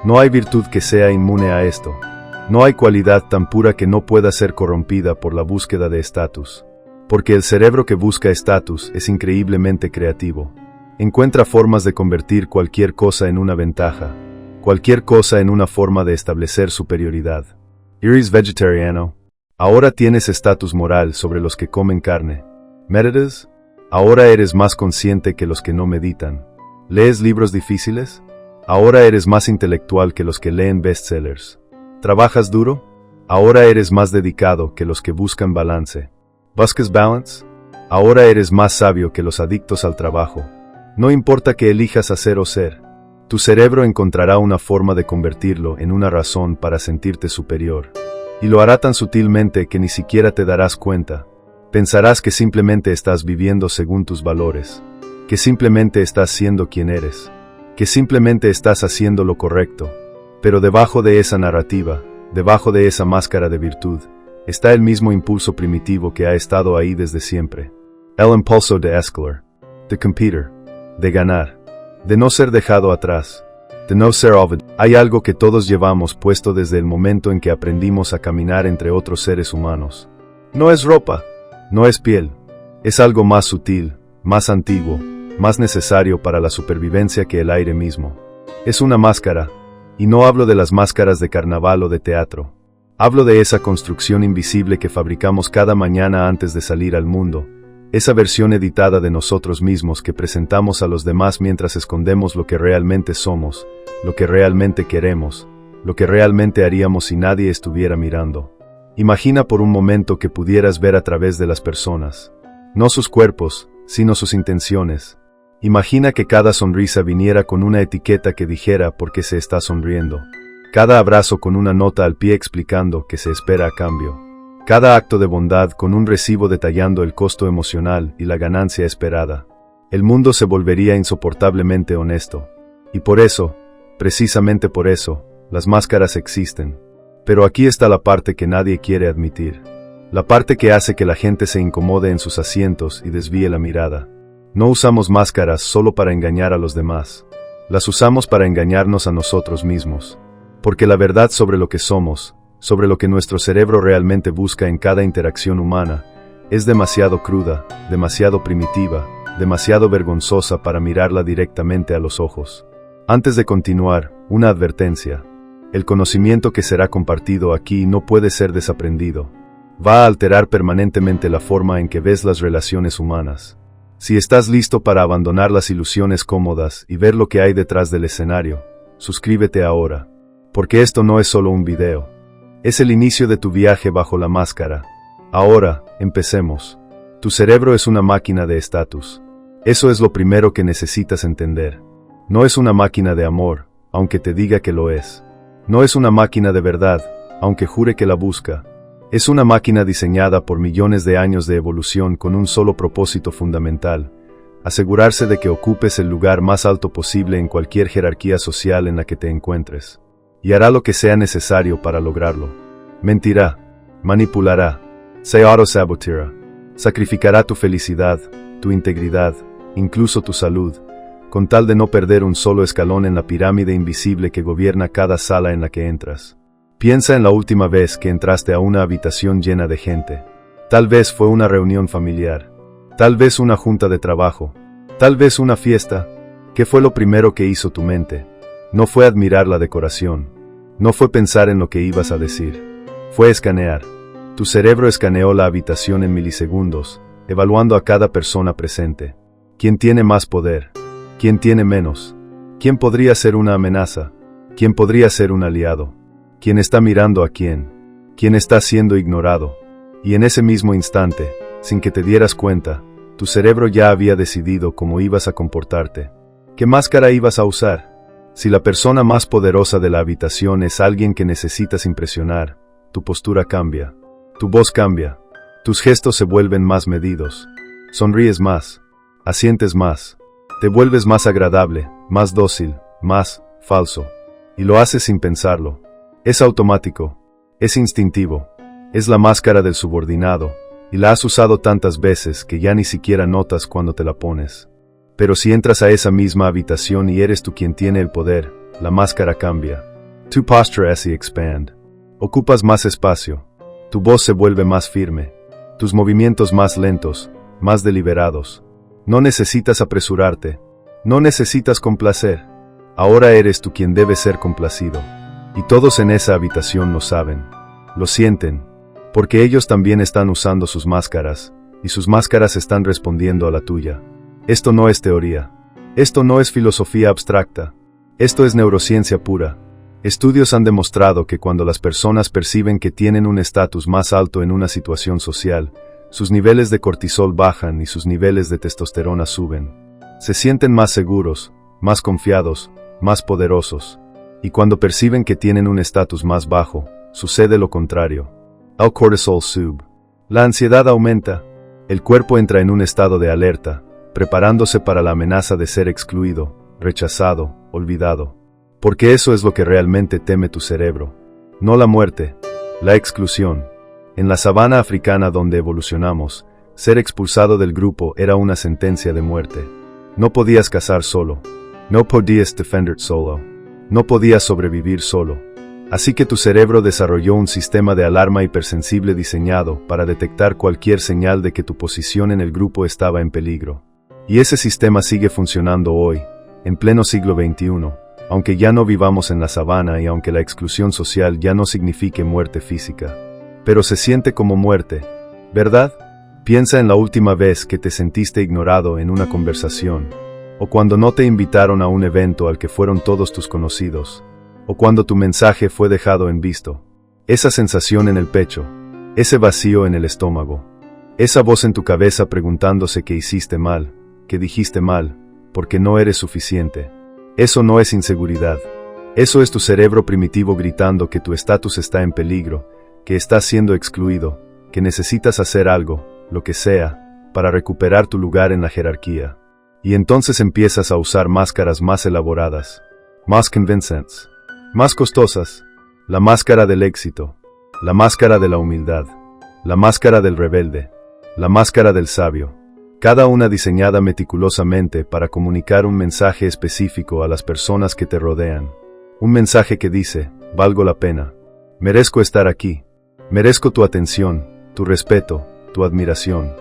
No hay virtud que sea inmune a esto. No hay cualidad tan pura que no pueda ser corrompida por la búsqueda de estatus. Porque el cerebro que busca estatus es increíblemente creativo. Encuentra formas de convertir cualquier cosa en una ventaja, cualquier cosa en una forma de establecer superioridad. ¿Eres vegetariano? Ahora tienes estatus moral sobre los que comen carne. ¿Meditas? Ahora eres más consciente que los que no meditan. ¿Lees libros difíciles? Ahora eres más intelectual que los que leen bestsellers. ¿Trabajas duro? Ahora eres más dedicado que los que buscan balance. ¿Buscas balance? Ahora eres más sabio que los adictos al trabajo. No importa que elijas hacer o ser, tu cerebro encontrará una forma de convertirlo en una razón para sentirte superior. Y lo hará tan sutilmente que ni siquiera te darás cuenta. Pensarás que simplemente estás viviendo según tus valores, que simplemente estás siendo quien eres, que simplemente estás haciendo lo correcto. Pero debajo de esa narrativa, debajo de esa máscara de virtud, está el mismo impulso primitivo que ha estado ahí desde siempre. El impulso de escalar, de competir, de ganar, de no ser dejado atrás, de no ser olvidado. Hay algo que todos llevamos puesto desde el momento en que aprendimos a caminar entre otros seres humanos. No es ropa, no es piel, es algo más sutil, más antiguo, más necesario para la supervivencia que el aire mismo. Es una máscara, y no hablo de las máscaras de carnaval o de teatro. Hablo de esa construcción invisible que fabricamos cada mañana antes de salir al mundo, esa versión editada de nosotros mismos que presentamos a los demás mientras escondemos lo que realmente somos, lo que realmente queremos, lo que realmente haríamos si nadie estuviera mirando. Imagina por un momento que pudieras ver a través de las personas, no sus cuerpos, sino sus intenciones. Imagina que cada sonrisa viniera con una etiqueta que dijera por qué se está sonriendo, cada abrazo con una nota al pie explicando qué se espera a cambio, cada acto de bondad con un recibo detallando el costo emocional y la ganancia esperada. El mundo se volvería insoportablemente honesto. Y por eso, precisamente por eso, las máscaras existen. Pero aquí está la parte que nadie quiere admitir. La parte que hace que la gente se incomode en sus asientos y desvíe la mirada. No usamos máscaras solo para engañar a los demás. Las usamos para engañarnos a nosotros mismos. Porque la verdad sobre lo que somos, sobre lo que nuestro cerebro realmente busca en cada interacción humana, es demasiado cruda, demasiado primitiva, demasiado vergonzosa para mirarla directamente a los ojos. Antes de continuar, una advertencia. El conocimiento que será compartido aquí no puede ser desaprendido. Va a alterar permanentemente la forma en que ves las relaciones humanas. Si estás listo para abandonar las ilusiones cómodas y ver lo que hay detrás del escenario, suscríbete ahora. Porque esto no es solo un video. Es el inicio de tu viaje bajo la máscara. Ahora, empecemos. Tu cerebro es una máquina de estatus. Eso es lo primero que necesitas entender. No es una máquina de amor, aunque te diga que lo es. No es una máquina de verdad, aunque jure que la busca. Es una máquina diseñada por millones de años de evolución con un solo propósito fundamental: asegurarse de que ocupes el lugar más alto posible en cualquier jerarquía social en la que te encuentres. Y hará lo que sea necesario para lograrlo. Mentirá, manipulará, se autosaboteará, sacrificará tu felicidad, tu integridad, incluso tu salud, con tal de no perder un solo escalón en la pirámide invisible que gobierna cada sala en la que entras. Piensa en la última vez que entraste a una habitación llena de gente. Tal vez fue una reunión familiar, tal vez una junta de trabajo, tal vez una fiesta. ¿Qué fue lo primero que hizo tu mente? No fue admirar la decoración, no fue pensar en lo que ibas a decir, fue escanear. Tu cerebro escaneó la habitación en milisegundos, evaluando a cada persona presente. ¿Quién tiene más poder? ¿Quién tiene menos? ¿Quién podría ser una amenaza? ¿Quién podría ser un aliado? ¿Quién está mirando a quién? ¿Quién está siendo ignorado? Y en ese mismo instante, sin que te dieras cuenta, tu cerebro ya había decidido cómo ibas a comportarte. ¿Qué máscara ibas a usar? Si la persona más poderosa de la habitación es alguien que necesitas impresionar, tu postura cambia, tu voz cambia, tus gestos se vuelven más medidos, sonríes más, asientes más, te vuelves más agradable, más dócil, más falso. Y lo haces sin pensarlo. Es automático, es instintivo, es la máscara del subordinado, y la has usado tantas veces que ya ni siquiera notas cuando te la pones. Pero si entras a esa misma habitación y eres tú quien tiene el poder, la máscara cambia. Tu posture se expande. Ocupas más espacio. Tu voz se vuelve más firme. Tus movimientos más lentos, más deliberados. No necesitas apresurarte. No necesitas complacer. Ahora eres tú quien debe ser complacido. Y todos en esa habitación lo saben. Lo sienten. Porque ellos también están usando sus máscaras, y sus máscaras están respondiendo a la tuya. Esto no es teoría. Esto no es filosofía abstracta. Esto es neurociencia pura. Estudios han demostrado que cuando las personas perciben que tienen un estatus más alto en una situación social, sus niveles de cortisol bajan y sus niveles de testosterona suben. Se sienten más seguros, más confiados, más poderosos. Y cuando perciben que tienen un estatus más bajo, sucede lo contrario. El cortisol sube. La ansiedad aumenta. El cuerpo entra en un estado de alerta, preparándose para la amenaza de ser excluido, rechazado, olvidado. Porque eso es lo que realmente teme tu cerebro. No la muerte, la exclusión. En la sabana africana donde evolucionamos, ser expulsado del grupo era una sentencia de muerte. No podías cazar solo. No podías defender solo. No podías sobrevivir solo. Así que tu cerebro desarrolló un sistema de alarma hipersensible diseñado para detectar cualquier señal de que tu posición en el grupo estaba en peligro. Y ese sistema sigue funcionando hoy, en pleno siglo XXI, aunque ya no vivamos en la sabana y aunque la exclusión social ya no signifique muerte física. Pero se siente como muerte, ¿verdad? Piensa en la última vez que te sentiste ignorado en una conversación, o cuando no te invitaron a un evento al que fueron todos tus conocidos, o cuando tu mensaje fue dejado en visto. Esa sensación en el pecho, ese vacío en el estómago, esa voz en tu cabeza preguntándose que hiciste mal, que dijiste mal, porque no eres suficiente. Eso no es inseguridad. Eso es tu cerebro primitivo gritando que tu estatus está en peligro, que estás siendo excluido, que necesitas hacer algo, lo que sea, para recuperar tu lugar en la jerarquía. Y entonces empiezas a usar máscaras más elaboradas, más convincentes, más costosas. La máscara del éxito, la máscara de la humildad, la máscara del rebelde, la máscara del sabio. Cada una diseñada meticulosamente para comunicar un mensaje específico a las personas que te rodean. Un mensaje que dice, valgo la pena. Merezco estar aquí. Merezco tu atención, tu respeto, tu admiración.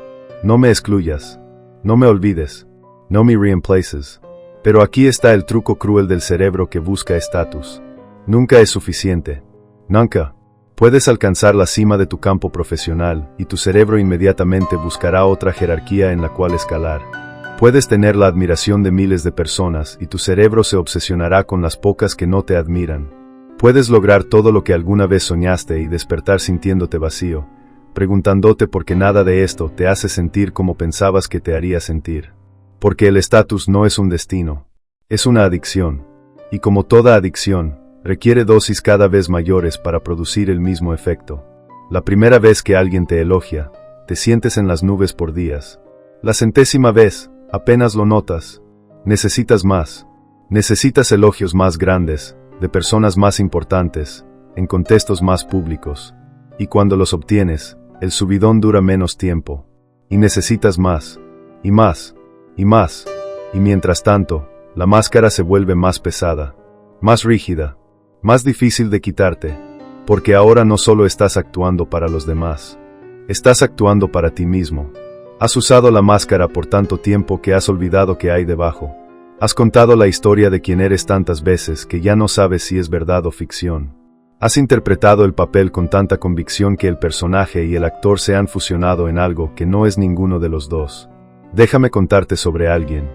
No me excluyas. No me olvides. No me reemplaces. Pero aquí está el truco cruel del cerebro que busca estatus. Nunca es suficiente. Nunca. Puedes alcanzar la cima de tu campo profesional y tu cerebro inmediatamente buscará otra jerarquía en la cual escalar. Puedes tener la admiración de miles de personas y tu cerebro se obsesionará con las pocas que no te admiran. Puedes lograr todo lo que alguna vez soñaste y despertar sintiéndote vacío, preguntándote por qué nada de esto te hace sentir como pensabas que te haría sentir. Porque el estatus no es un destino, es una adicción. Y como toda adicción, requiere dosis cada vez mayores para producir el mismo efecto. La primera vez que alguien te elogia, te sientes en las nubes por días. La 100ª vez, apenas lo notas. Necesitas más. Necesitas elogios más grandes, de personas más importantes, en contextos más públicos. Y cuando los obtienes, el subidón dura menos tiempo. Y necesitas más. Y más. Y más. Y mientras tanto, la máscara se vuelve más pesada, más rígida, más difícil de quitarte, porque ahora no solo estás actuando para los demás, estás actuando para ti mismo. Has usado la máscara por tanto tiempo que has olvidado qué hay debajo. Has contado la historia de quién eres tantas veces que ya no sabes si es verdad o ficción. Has interpretado el papel con tanta convicción que el personaje y el actor se han fusionado en algo que no es ninguno de los dos. Déjame contarte sobre alguien.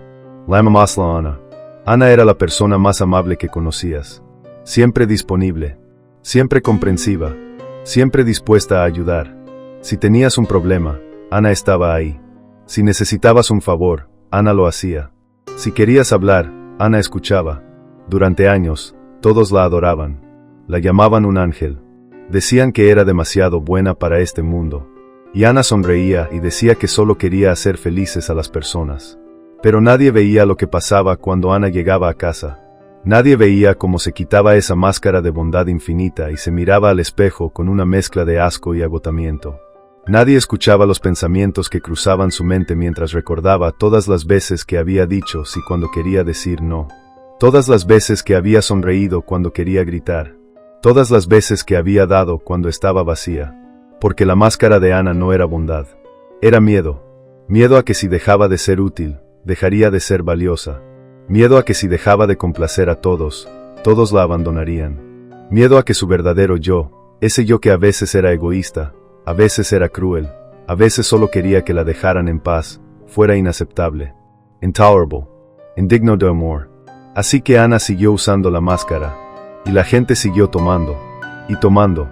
La mamá Ana. Ana era la persona más amable que conocías. Siempre disponible, siempre comprensiva, siempre dispuesta a ayudar. Si tenías un problema, Ana estaba ahí. Si necesitabas un favor, Ana lo hacía. Si querías hablar, Ana escuchaba. Durante años, todos la adoraban. La llamaban un ángel. Decían que era demasiado buena para este mundo. Y Ana sonreía y decía que solo quería hacer felices a las personas. Pero nadie veía lo que pasaba cuando Ana llegaba a casa. Nadie veía cómo se quitaba esa máscara de bondad infinita y se miraba al espejo con una mezcla de asco y agotamiento. Nadie escuchaba los pensamientos que cruzaban su mente mientras recordaba todas las veces que había dicho sí cuando quería decir no. Todas las veces que había sonreído cuando quería gritar. Todas las veces que había dado cuando estaba vacía. Porque la máscara de Ana no era bondad. Era miedo. Miedo a que si dejaba de ser útil, dejaría de ser valiosa. Miedo a que si dejaba de complacer a todos, todos la abandonarían. Miedo a que su verdadero yo, ese yo que a veces era egoísta, a veces era cruel, a veces solo quería que la dejaran en paz, fuera inaceptable. Intolerable. Indigno de amor. Así que Ana siguió usando la máscara, y la gente siguió tomando, y tomando,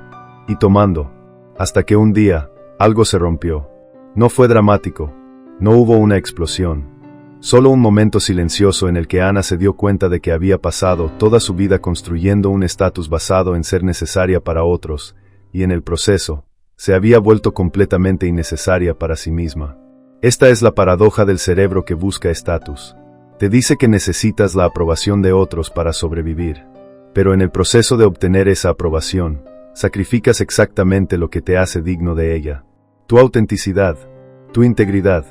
y tomando, hasta que un día, algo se rompió. No fue dramático, no hubo una explosión. Solo un momento silencioso en el que Ana se dio cuenta de que había pasado toda su vida construyendo un estatus basado en ser necesaria para otros, y en el proceso, se había vuelto completamente innecesaria para sí misma. Esta es la paradoja del cerebro que busca estatus. Te dice que necesitas la aprobación de otros para sobrevivir. Pero en el proceso de obtener esa aprobación, sacrificas exactamente lo que te hace digno de ella. Tu autenticidad, tu integridad,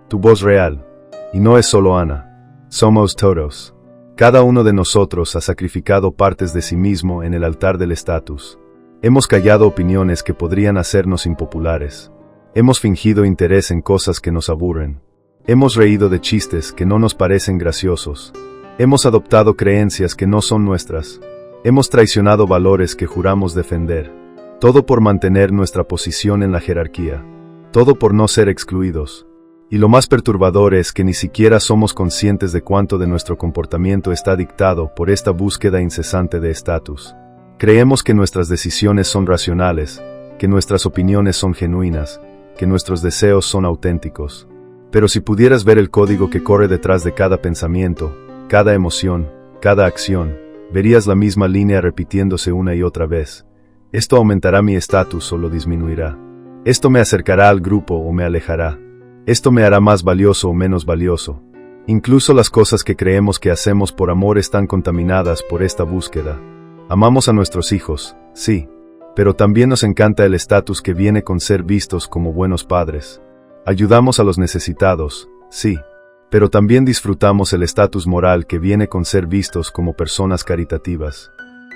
tu voz real. Y no es solo Ana. Somos todos. Cada uno de nosotros ha sacrificado partes de sí mismo en el altar del estatus. Hemos callado opiniones que podrían hacernos impopulares. Hemos fingido interés en cosas que nos aburren. Hemos reído de chistes que no nos parecen graciosos. Hemos adoptado creencias que no son nuestras. Hemos traicionado valores que juramos defender. Todo por mantener nuestra posición en la jerarquía. Todo por no ser excluidos. Y lo más perturbador es que ni siquiera somos conscientes de cuánto de nuestro comportamiento está dictado por esta búsqueda incesante de estatus. Creemos que nuestras decisiones son racionales, que nuestras opiniones son genuinas, que nuestros deseos son auténticos. Pero si pudieras ver el código que corre detrás de cada pensamiento, cada emoción, cada acción, verías la misma línea repitiéndose una y otra vez. Esto aumentará mi estatus o lo disminuirá. Esto me acercará al grupo o me alejará. Esto me hará más valioso o menos valioso. Incluso las cosas que creemos que hacemos por amor están contaminadas por esta búsqueda. Amamos a nuestros hijos, sí, pero también nos encanta el estatus que viene con ser vistos como buenos padres. Ayudamos a los necesitados, sí, pero también disfrutamos el estatus moral que viene con ser vistos como personas caritativas.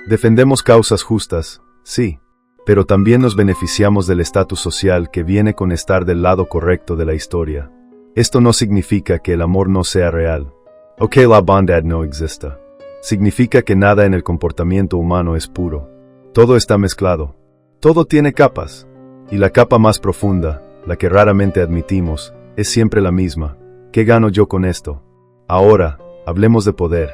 Defendemos causas justas, sí, pero también nos beneficiamos del estatus social que viene con estar del lado correcto de la historia. Esto no significa que el amor no sea real, o que la bondad no exista. Significa que nada en el comportamiento humano es puro. Todo está mezclado. Todo tiene capas. Y la capa más profunda, la que raramente admitimos, es siempre la misma. ¿Qué gano yo con esto? Ahora, hablemos de poder.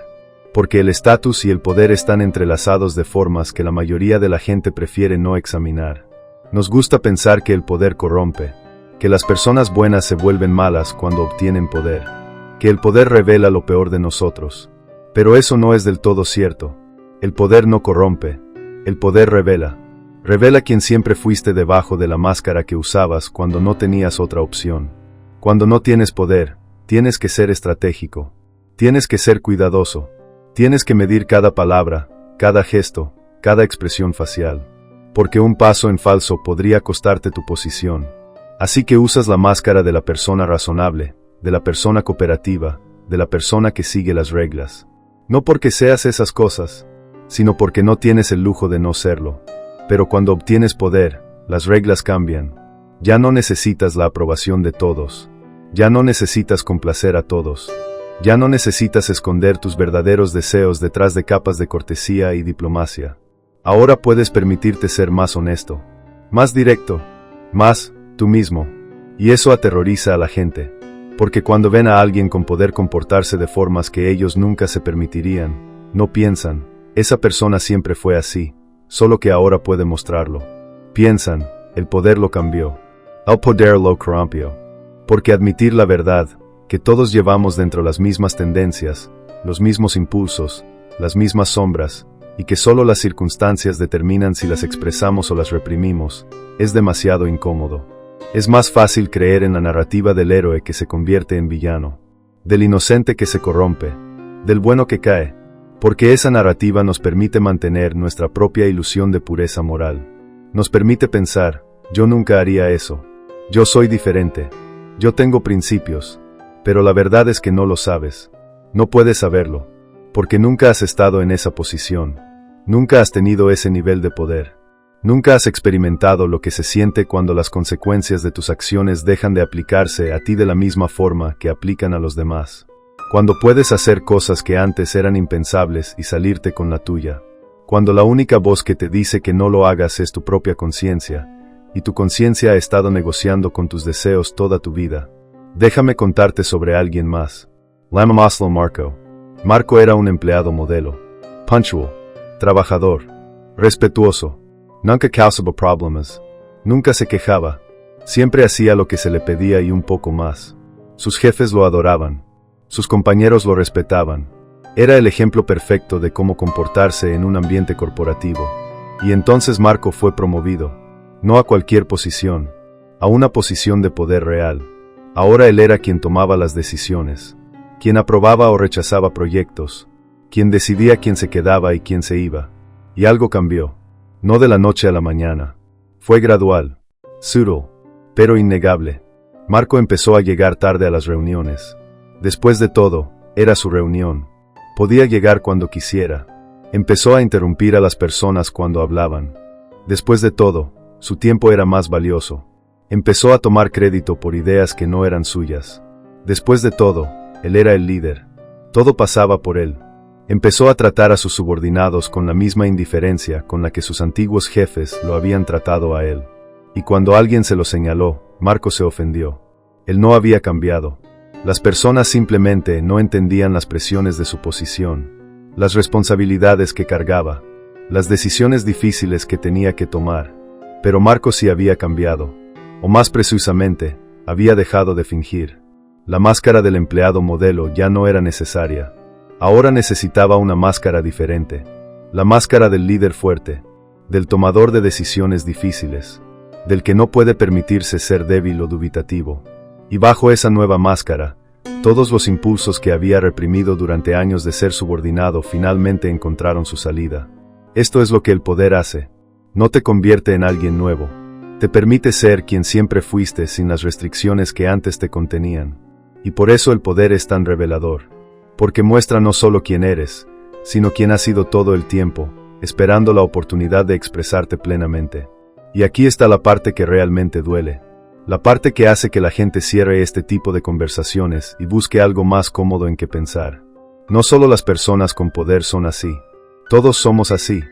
Porque el estatus y el poder están entrelazados de formas que la mayoría de la gente prefiere no examinar. Nos gusta pensar que el poder corrompe, que las personas buenas se vuelven malas cuando obtienen poder, que el poder revela lo peor de nosotros. Pero eso no es del todo cierto. El poder no corrompe, el poder revela. Revela quién siempre fuiste debajo de la máscara que usabas cuando no tenías otra opción. Cuando no tienes poder, tienes que ser estratégico, tienes que ser cuidadoso. Tienes que medir cada palabra, cada gesto, cada expresión facial. Porque un paso en falso podría costarte tu posición. Así que usas la máscara de la persona razonable, de la persona cooperativa, de la persona que sigue las reglas. No porque seas esas cosas, sino porque no tienes el lujo de no serlo. Pero cuando obtienes poder, las reglas cambian. Ya no necesitas la aprobación de todos. Ya no necesitas complacer a todos. Ya no necesitas esconder tus verdaderos deseos detrás de capas de cortesía y diplomacia. Ahora puedes permitirte ser más honesto, más directo, más tú mismo. Y eso aterroriza a la gente, porque cuando ven a alguien con poder comportarse de formas que ellos nunca se permitirían, no piensan, esa persona siempre fue así, solo que ahora puede mostrarlo. Piensan, el poder lo cambió. El poder lo corrompió. Porque admitir la verdad, que todos llevamos dentro las mismas tendencias, los mismos impulsos, las mismas sombras, y que solo las circunstancias determinan si las expresamos o las reprimimos, es demasiado incómodo. Es más fácil creer en la narrativa del héroe que se convierte en villano, del inocente que se corrompe, del bueno que cae, porque esa narrativa nos permite mantener nuestra propia ilusión de pureza moral. Nos permite pensar, yo nunca haría eso, yo soy diferente, yo tengo principios. Pero la verdad es que no lo sabes. No puedes saberlo, porque nunca has estado en esa posición. Nunca has tenido ese nivel de poder. Nunca has experimentado lo que se siente cuando las consecuencias de tus acciones dejan de aplicarse a ti de la misma forma que aplican a los demás. Cuando puedes hacer cosas que antes eran impensables y salirte con la tuya. Cuando la única voz que te dice que no lo hagas es tu propia conciencia, y tu conciencia ha estado negociando con tus deseos toda tu vida. Déjame contarte sobre alguien más. Lama Maslow Marco. Marco era un empleado modelo. Punctual. Trabajador. Respetuoso. Nunca causaba problemas. Nunca se quejaba. Siempre hacía lo que se le pedía y un poco más. Sus jefes lo adoraban. Sus compañeros lo respetaban. Era el ejemplo perfecto de cómo comportarse en un ambiente corporativo. Y entonces Marco fue promovido. No a cualquier posición, a una posición de poder real. Ahora él era quien tomaba las decisiones, quien aprobaba o rechazaba proyectos, quien decidía quién se quedaba y quién se iba. Y algo cambió. No de la noche a la mañana. Fue gradual, sutil, pero innegable. Marco empezó a llegar tarde a las reuniones. Después de todo, era su reunión. Podía llegar cuando quisiera. Empezó a interrumpir a las personas cuando hablaban. Después de todo, su tiempo era más valioso. Empezó a tomar crédito por ideas que no eran suyas. Después de todo, él era el líder. Todo pasaba por él. Empezó a tratar a sus subordinados con la misma indiferencia con la que sus antiguos jefes lo habían tratado a él. Y cuando alguien se lo señaló, Marco se ofendió. Él no había cambiado. Las personas simplemente no entendían las presiones de su posición, las responsabilidades que cargaba, las decisiones difíciles que tenía que tomar. Pero Marco sí había cambiado. O más precisamente, había dejado de fingir. La máscara del empleado modelo ya no era necesaria. Ahora necesitaba una máscara diferente. La máscara del líder fuerte, del tomador de decisiones difíciles, del que no puede permitirse ser débil o dubitativo. Y bajo esa nueva máscara, todos los impulsos que había reprimido durante años de ser subordinado finalmente encontraron su salida. Esto es lo que el poder hace. No te convierte en alguien nuevo. Te permite ser quien siempre fuiste sin las restricciones que antes te contenían. Y por eso el poder es tan revelador. Porque muestra no solo quién eres, sino quién has sido todo el tiempo, esperando la oportunidad de expresarte plenamente. Y aquí está la parte que realmente duele. La parte que hace que la gente cierre este tipo de conversaciones y busque algo más cómodo en que pensar. No solo las personas con poder son así. Todos somos así.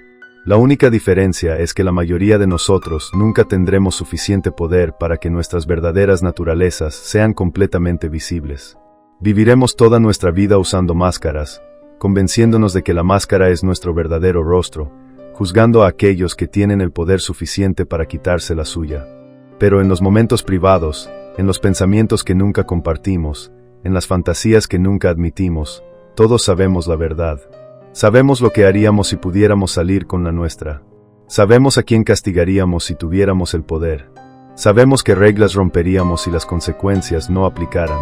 La única diferencia es que la mayoría de nosotros nunca tendremos suficiente poder para que nuestras verdaderas naturalezas sean completamente visibles. Viviremos toda nuestra vida usando máscaras, convenciéndonos de que la máscara es nuestro verdadero rostro, juzgando a aquellos que tienen el poder suficiente para quitarse la suya. Pero en los momentos privados, en los pensamientos que nunca compartimos, en las fantasías que nunca admitimos, todos sabemos la verdad. Sabemos lo que haríamos si pudiéramos salir con la nuestra. Sabemos a quién castigaríamos si tuviéramos el poder. Sabemos qué reglas romperíamos si las consecuencias no aplicaran.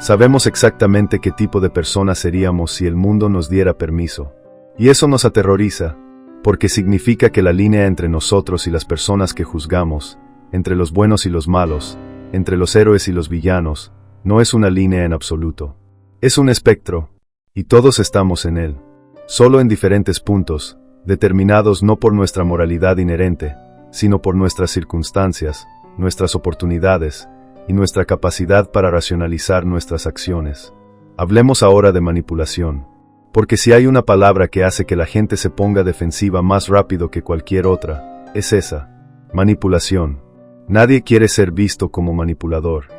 Sabemos exactamente qué tipo de personas seríamos si el mundo nos diera permiso. Y eso nos aterroriza, porque significa que la línea entre nosotros y las personas que juzgamos, entre los buenos y los malos, entre los héroes y los villanos, no es una línea en absoluto. Es un espectro, y todos estamos en él. Solo en diferentes puntos, determinados no por nuestra moralidad inherente, sino por nuestras circunstancias, nuestras oportunidades, y nuestra capacidad para racionalizar nuestras acciones. Hablemos ahora de manipulación. Porque si hay una palabra que hace que la gente se ponga defensiva más rápido que cualquier otra, es esa: manipulación. Nadie quiere ser visto como manipulador.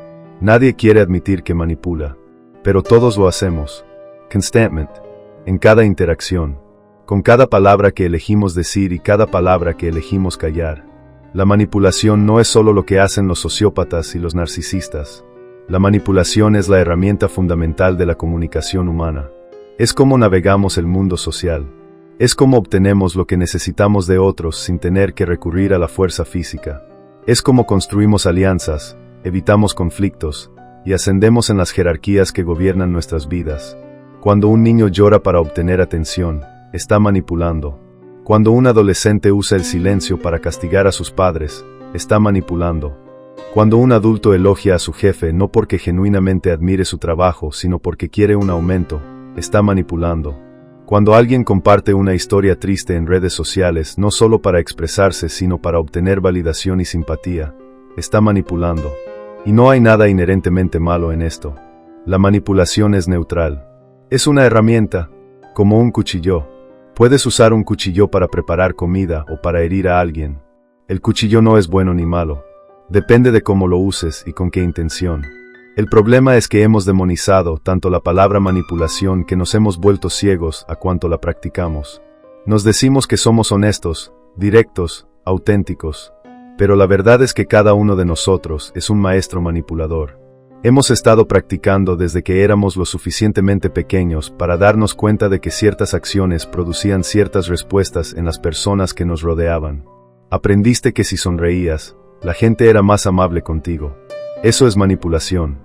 Nadie quiere admitir que manipula. Pero todos lo hacemos. Constantemente. En cada interacción. Con cada palabra que elegimos decir y cada palabra que elegimos callar. La manipulación no es solo lo que hacen los sociópatas y los narcisistas. La manipulación es la herramienta fundamental de la comunicación humana. Es cómo navegamos el mundo social. Es cómo obtenemos lo que necesitamos de otros sin tener que recurrir a la fuerza física. Es cómo construimos alianzas, evitamos conflictos, y ascendemos en las jerarquías que gobiernan nuestras vidas. Cuando un niño llora para obtener atención, está manipulando. Cuando un adolescente usa el silencio para castigar a sus padres, está manipulando. Cuando un adulto elogia a su jefe no porque genuinamente admire su trabajo, sino porque quiere un aumento, está manipulando. Cuando alguien comparte una historia triste en redes sociales no solo para expresarse sino para obtener validación y simpatía, está manipulando. Y no hay nada inherentemente malo en esto. La manipulación es neutral. Es una herramienta, como un cuchillo. Puedes usar un cuchillo para preparar comida o para herir a alguien. El cuchillo no es bueno ni malo. Depende de cómo lo uses y con qué intención. El problema es que hemos demonizado tanto la palabra manipulación que nos hemos vuelto ciegos a cuanto la practicamos. Nos decimos que somos honestos, directos, auténticos. Pero la verdad es que cada uno de nosotros es un maestro manipulador. Hemos estado practicando desde que éramos lo suficientemente pequeños para darnos cuenta de que ciertas acciones producían ciertas respuestas en las personas que nos rodeaban. Aprendiste que si sonreías, la gente era más amable contigo. Eso es manipulación.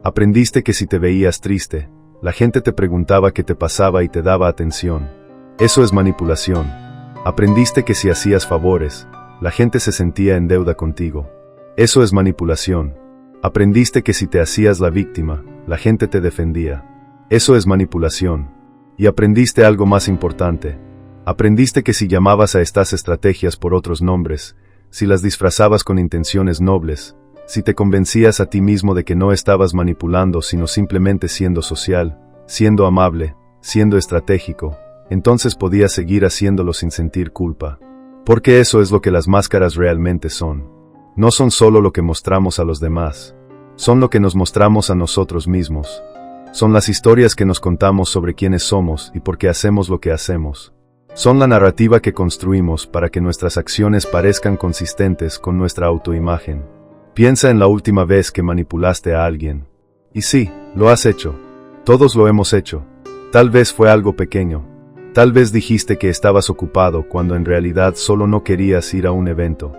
Aprendiste que si te veías triste, la gente te preguntaba qué te pasaba y te daba atención. Eso es manipulación. Aprendiste que si hacías favores, la gente se sentía en deuda contigo. Eso es manipulación. Aprendiste que si te hacías la víctima, la gente te defendía. Eso es manipulación. Y aprendiste algo más importante. Aprendiste que si llamabas a estas estrategias por otros nombres, si las disfrazabas con intenciones nobles, si te convencías a ti mismo de que no estabas manipulando sino simplemente siendo social, siendo amable, siendo estratégico, entonces podías seguir haciéndolo sin sentir culpa. Porque eso es lo que las máscaras realmente son. No son solo lo que mostramos a los demás. Son lo que nos mostramos a nosotros mismos. Son las historias que nos contamos sobre quiénes somos y por qué hacemos lo que hacemos. Son la narrativa que construimos para que nuestras acciones parezcan consistentes con nuestra autoimagen. Piensa en la última vez que manipulaste a alguien. Y sí, lo has hecho. Todos lo hemos hecho. Tal vez fue algo pequeño. Tal vez dijiste que estabas ocupado cuando en realidad solo no querías ir a un evento.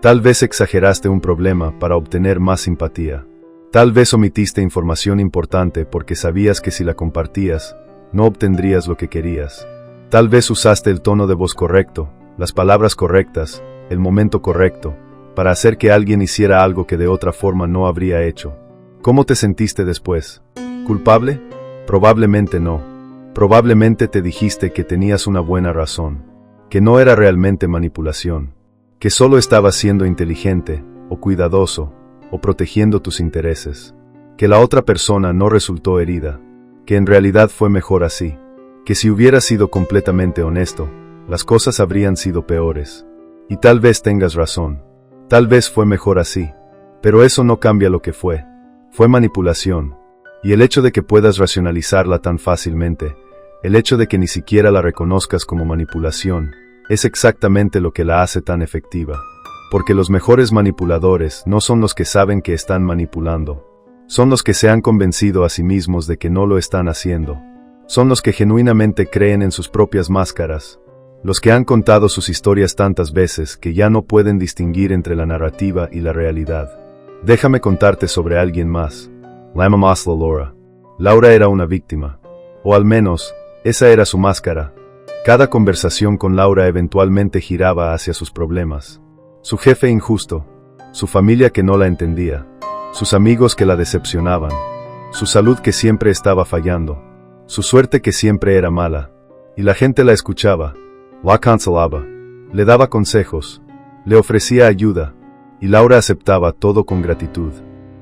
Tal vez exageraste un problema para obtener más simpatía. Tal vez omitiste información importante porque sabías que si la compartías, no obtendrías lo que querías. Tal vez usaste el tono de voz correcto, las palabras correctas, el momento correcto, para hacer que alguien hiciera algo que de otra forma no habría hecho. ¿Cómo te sentiste después? ¿Culpable? Probablemente no. Probablemente te dijiste que tenías una buena razón, que no era realmente manipulación, que solo estabas siendo inteligente, o cuidadoso, o protegiendo tus intereses, que la otra persona no resultó herida, que en realidad fue mejor así, que si hubieras sido completamente honesto, las cosas habrían sido peores. Y tal vez tengas razón, tal vez fue mejor así, pero eso no cambia lo que fue. Fue manipulación, y el hecho de que puedas racionalizarla tan fácilmente, el hecho de que ni siquiera la reconozcas como manipulación, es exactamente lo que la hace tan efectiva. Porque los mejores manipuladores no son los que saben que están manipulando. Son los que se han convencido a sí mismos de que no lo están haciendo. Son los que genuinamente creen en sus propias máscaras. Los que han contado sus historias tantas veces que ya no pueden distinguir entre la narrativa y la realidad. Déjame contarte sobre alguien más. Lama Maslow Laura. Laura era una víctima. O al menos, esa era su máscara. Cada conversación con Laura eventualmente giraba hacia sus problemas. Su jefe injusto, su familia que no la entendía, sus amigos que la decepcionaban, su salud que siempre estaba fallando, su suerte que siempre era mala, y la gente la escuchaba, la consolaba, le daba consejos, le ofrecía ayuda, y Laura aceptaba todo con gratitud.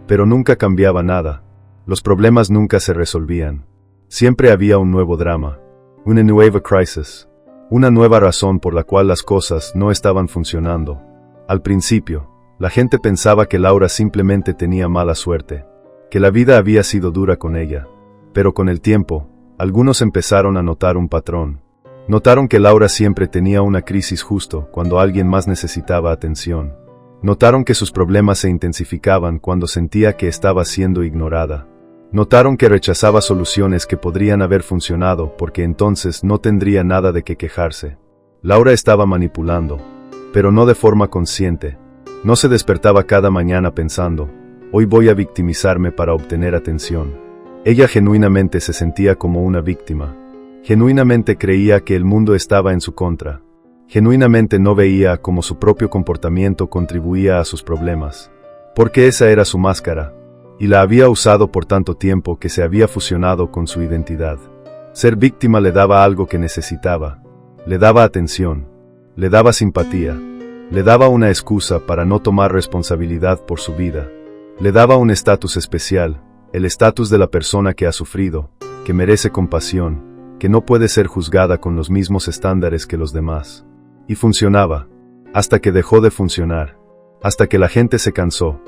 Pero nunca cambiaba nada, los problemas nunca se resolvían, siempre había un nuevo drama, una nueva crisis, una nueva razón por la cual las cosas no estaban funcionando. Al principio, la gente pensaba que Laura simplemente tenía mala suerte, que la vida había sido dura con ella. Pero con el tiempo, algunos empezaron a notar un patrón. Notaron que Laura siempre tenía una crisis justo cuando alguien más necesitaba atención. Notaron que sus problemas se intensificaban cuando sentía que estaba siendo ignorada. Notaron que rechazaba soluciones que podrían haber funcionado porque entonces no tendría nada de qué quejarse. Laura estaba manipulando, pero no de forma consciente. No se despertaba cada mañana pensando, hoy voy a victimizarme para obtener atención. Ella genuinamente se sentía como una víctima. Genuinamente creía que el mundo estaba en su contra. Genuinamente no veía cómo su propio comportamiento contribuía a sus problemas. Porque esa era su máscara. Y la había usado por tanto tiempo que se había fusionado con su identidad. Ser víctima le daba algo que necesitaba. Le daba atención. Le daba simpatía. Le daba una excusa para no tomar responsabilidad por su vida. Le daba un estatus especial, el estatus de la persona que ha sufrido, que merece compasión, que no puede ser juzgada con los mismos estándares que los demás. Y funcionaba, hasta que dejó de funcionar, hasta que la gente se cansó,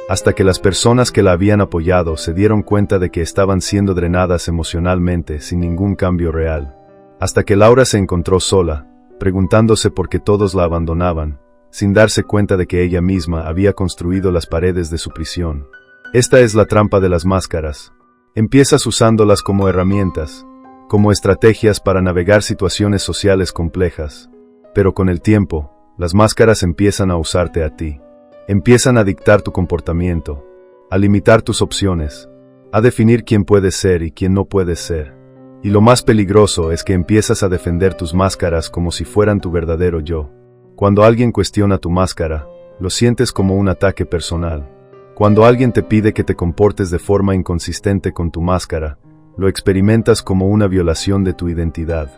hasta que las personas que la habían apoyado se dieron cuenta de que estaban siendo drenadas emocionalmente sin ningún cambio real, hasta que Laura se encontró sola, preguntándose por qué todos la abandonaban, sin darse cuenta de que ella misma había construido las paredes de su prisión. Esta es la trampa de las máscaras. Empiezas usándolas como herramientas, como estrategias para navegar situaciones sociales complejas. Pero con el tiempo, las máscaras empiezan a usarte a ti. Empiezan a dictar tu comportamiento, a limitar tus opciones, a definir quién puedes ser y quién no puedes ser. Y lo más peligroso es que empiezas a defender tus máscaras como si fueran tu verdadero yo. Cuando alguien cuestiona tu máscara, lo sientes como un ataque personal. Cuando alguien te pide que te comportes de forma inconsistente con tu máscara, lo experimentas como una violación de tu identidad.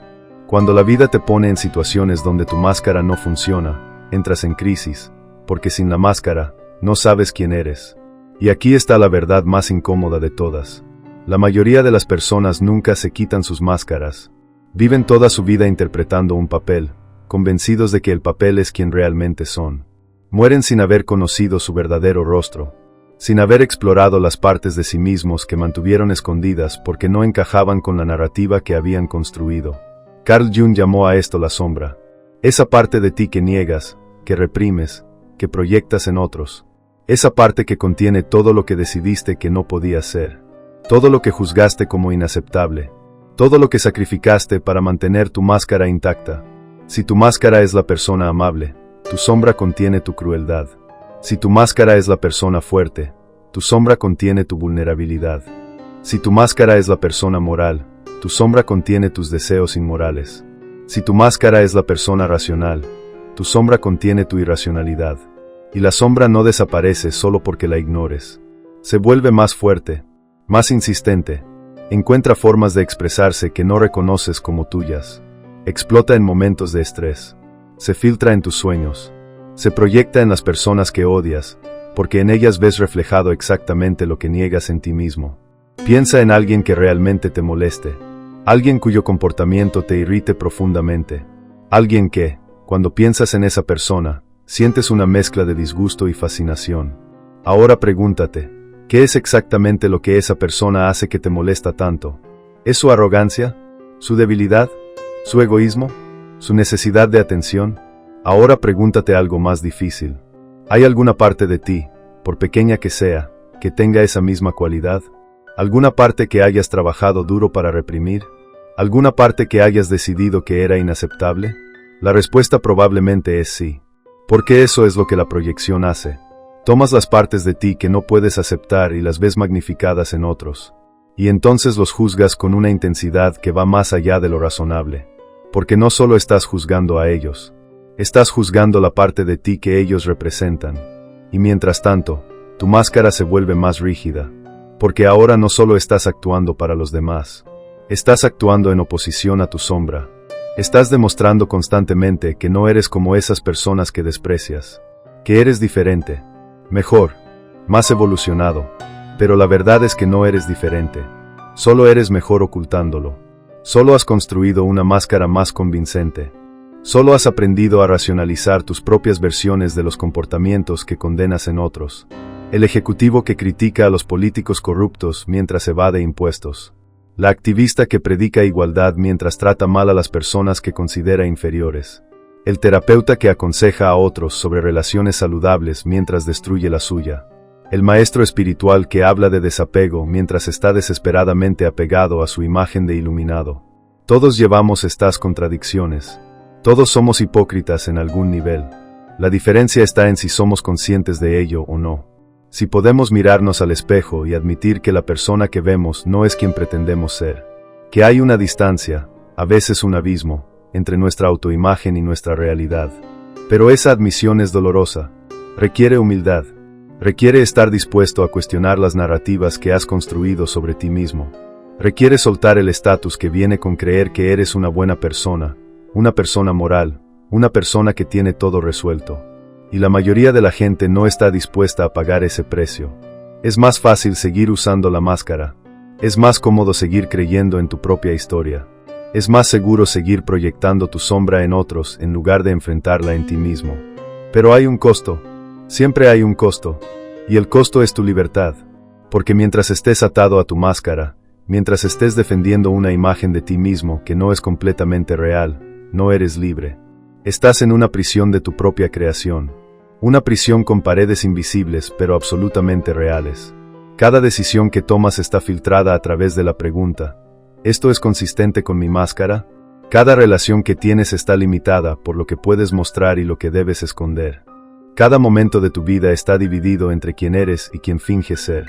Cuando la vida te pone en situaciones donde tu máscara no funciona, entras en crisis, porque sin la máscara, no sabes quién eres. Y aquí está la verdad más incómoda de todas. La mayoría de las personas nunca se quitan sus máscaras. Viven toda su vida interpretando un papel, convencidos de que el papel es quien realmente son. Mueren sin haber conocido su verdadero rostro, sin haber explorado las partes de sí mismos que mantuvieron escondidas porque no encajaban con la narrativa que habían construido. Carl Jung llamó a esto la sombra. Esa parte de ti que niegas, que reprimes, que proyectas en otros. Esa parte que contiene todo lo que decidiste que no podías ser. Todo lo que juzgaste como inaceptable. Todo lo que sacrificaste para mantener tu máscara intacta. Si tu máscara es la persona amable, tu sombra contiene tu crueldad. Si tu máscara es la persona fuerte, tu sombra contiene tu vulnerabilidad. Si tu máscara es la persona moral, tu sombra contiene tus deseos inmorales. Si tu máscara es la persona racional, tu sombra contiene tu irracionalidad. Y la sombra no desaparece solo porque la ignores. Se vuelve más fuerte, más insistente. Encuentra formas de expresarse que no reconoces como tuyas. Explota en momentos de estrés. Se filtra en tus sueños. Se proyecta en las personas que odias, porque en ellas ves reflejado exactamente lo que niegas en ti mismo. Piensa en alguien que realmente te moleste. Alguien cuyo comportamiento te irrite profundamente. Alguien que, cuando piensas en esa persona, sientes una mezcla de disgusto y fascinación. Ahora pregúntate, ¿qué es exactamente lo que esa persona hace que te molesta tanto? ¿Es su arrogancia? ¿Su debilidad? ¿Su egoísmo? ¿Su necesidad de atención? Ahora pregúntate algo más difícil. ¿Hay alguna parte de ti, por pequeña que sea, que tenga esa misma cualidad? ¿Alguna parte que hayas trabajado duro para reprimir? ¿Alguna parte que hayas decidido que era inaceptable? La respuesta probablemente es sí. Porque eso es lo que la proyección hace. Tomas las partes de ti que no puedes aceptar y las ves magnificadas en otros. Y entonces los juzgas con una intensidad que va más allá de lo razonable. Porque no solo estás juzgando a ellos, estás juzgando la parte de ti que ellos representan. Y mientras tanto, tu máscara se vuelve más rígida. Porque ahora no solo estás actuando para los demás, estás actuando en oposición a tu sombra. Estás demostrando constantemente que no eres como esas personas que desprecias, que eres diferente, mejor, más evolucionado, pero la verdad es que no eres diferente, solo eres mejor ocultándolo, solo has construido una máscara más convincente, solo has aprendido a racionalizar tus propias versiones de los comportamientos que condenas en otros, el ejecutivo que critica a los políticos corruptos mientras evade impuestos. La activista que predica igualdad mientras trata mal a las personas que considera inferiores. El terapeuta que aconseja a otros sobre relaciones saludables mientras destruye la suya. El maestro espiritual que habla de desapego mientras está desesperadamente apegado a su imagen de iluminado. Todos llevamos estas contradicciones. Todos somos hipócritas en algún nivel. La diferencia está en si somos conscientes de ello o no. Si podemos mirarnos al espejo y admitir que la persona que vemos no es quien pretendemos ser, que hay una distancia, a veces un abismo, entre nuestra autoimagen y nuestra realidad. Pero esa admisión es dolorosa, requiere humildad, requiere estar dispuesto a cuestionar las narrativas que has construido sobre ti mismo, requiere soltar el estatus que viene con creer que eres una buena persona, una persona moral, una persona que tiene todo resuelto. Y la mayoría de la gente no está dispuesta a pagar ese precio. Es más fácil seguir usando la máscara. Es más cómodo seguir creyendo en tu propia historia. Es más seguro seguir proyectando tu sombra en otros en lugar de enfrentarla en ti mismo. Pero hay un costo. Siempre hay un costo. Y el costo es tu libertad. Porque mientras estés atado a tu máscara, mientras estés defendiendo una imagen de ti mismo que no es completamente real, no eres libre. Estás en una prisión de tu propia creación. Una prisión con paredes invisibles pero absolutamente reales. Cada decisión que tomas está filtrada a través de la pregunta: ¿esto es consistente con mi máscara? Cada relación que tienes está limitada por lo que puedes mostrar y lo que debes esconder. Cada momento de tu vida está dividido entre quién eres y quién finges ser.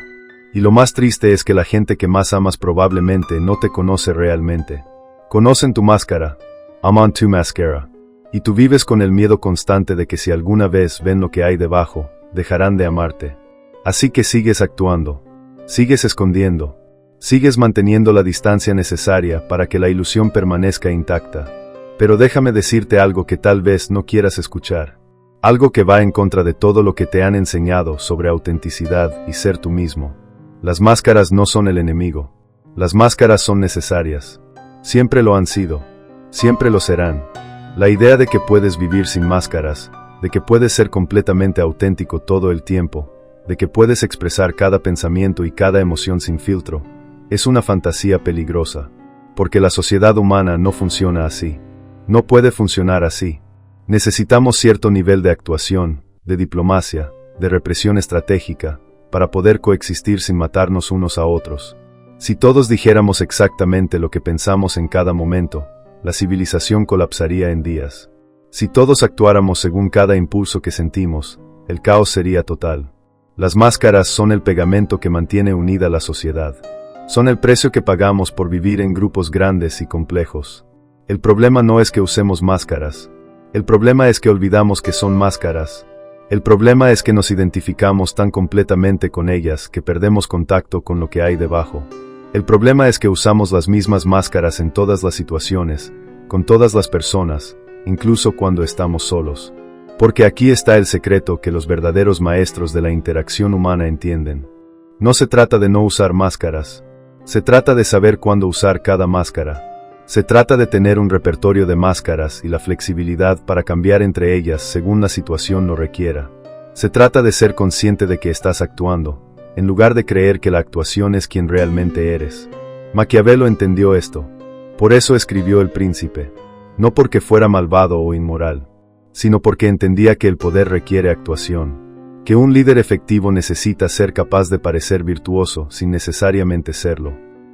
Y lo más triste es que la gente que más amas probablemente no te conoce realmente. Conocen tu máscara. I'm on to mascara. Y tú vives con el miedo constante de que si alguna vez ven lo que hay debajo, dejarán de amarte. Así que sigues actuando. Sigues escondiendo. Sigues manteniendo la distancia necesaria para que la ilusión permanezca intacta. Pero déjame decirte algo que tal vez no quieras escuchar. Algo que va en contra de todo lo que te han enseñado sobre autenticidad y ser tú mismo. Las máscaras no son el enemigo. Las máscaras son necesarias. Siempre lo han sido. Siempre lo serán. La idea de que puedes vivir sin máscaras, de que puedes ser completamente auténtico todo el tiempo, de que puedes expresar cada pensamiento y cada emoción sin filtro, es una fantasía peligrosa, porque la sociedad humana no funciona así. No puede funcionar así. Necesitamos cierto nivel de actuación, de diplomacia, de represión estratégica, para poder coexistir sin matarnos unos a otros. Si todos dijéramos exactamente lo que pensamos en cada momento, la civilización colapsaría en días. Si todos actuáramos según cada impulso que sentimos, el caos sería total. Las máscaras son el pegamento que mantiene unida la sociedad. Son el precio que pagamos por vivir en grupos grandes y complejos. El problema no es que usemos máscaras. El problema es que olvidamos que son máscaras. El problema es que nos identificamos tan completamente con ellas que perdemos contacto con lo que hay debajo. El problema es que usamos las mismas máscaras en todas las situaciones, con todas las personas, incluso cuando estamos solos. Porque aquí está el secreto que los verdaderos maestros de la interacción humana entienden. No se trata de no usar máscaras. Se trata de saber cuándo usar cada máscara. Se trata de tener un repertorio de máscaras y la flexibilidad para cambiar entre ellas según la situación lo requiera. Se trata de ser consciente de que estás actuando, en lugar de creer que la actuación es quien realmente eres. Maquiavelo entendió esto. Por eso escribió El Príncipe. No porque fuera malvado o inmoral, sino porque entendía que el poder requiere actuación. Que un líder efectivo necesita ser capaz de parecer virtuoso sin necesariamente serlo.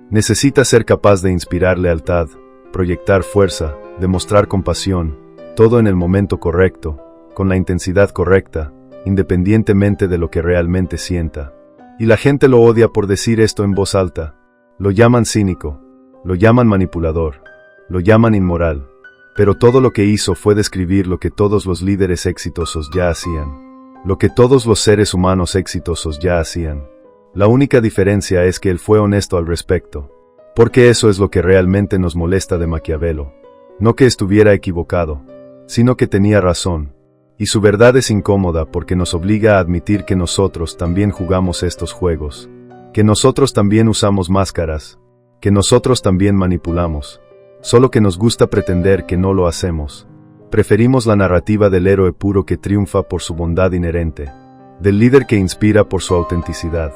Necesita ser capaz de inspirar lealtad, proyectar fuerza, demostrar compasión, todo en el momento correcto, con la intensidad correcta, independientemente de lo que realmente sienta. Y la gente lo odia por decir esto en voz alta. Lo llaman cínico, lo llaman manipulador, lo llaman inmoral. Pero todo lo que hizo fue describir lo que todos los líderes exitosos ya hacían. Lo que todos los seres humanos exitosos ya hacían. La única diferencia es que él fue honesto al respecto. Porque eso es lo que realmente nos molesta de Maquiavelo. No que estuviera equivocado, sino que tenía razón. Y su verdad es incómoda porque nos obliga a admitir que nosotros también jugamos estos juegos. Que nosotros también usamos máscaras. Que nosotros también manipulamos. Solo que nos gusta pretender que no lo hacemos. Preferimos la narrativa del héroe puro que triunfa por su bondad inherente, del líder que inspira por su autenticidad,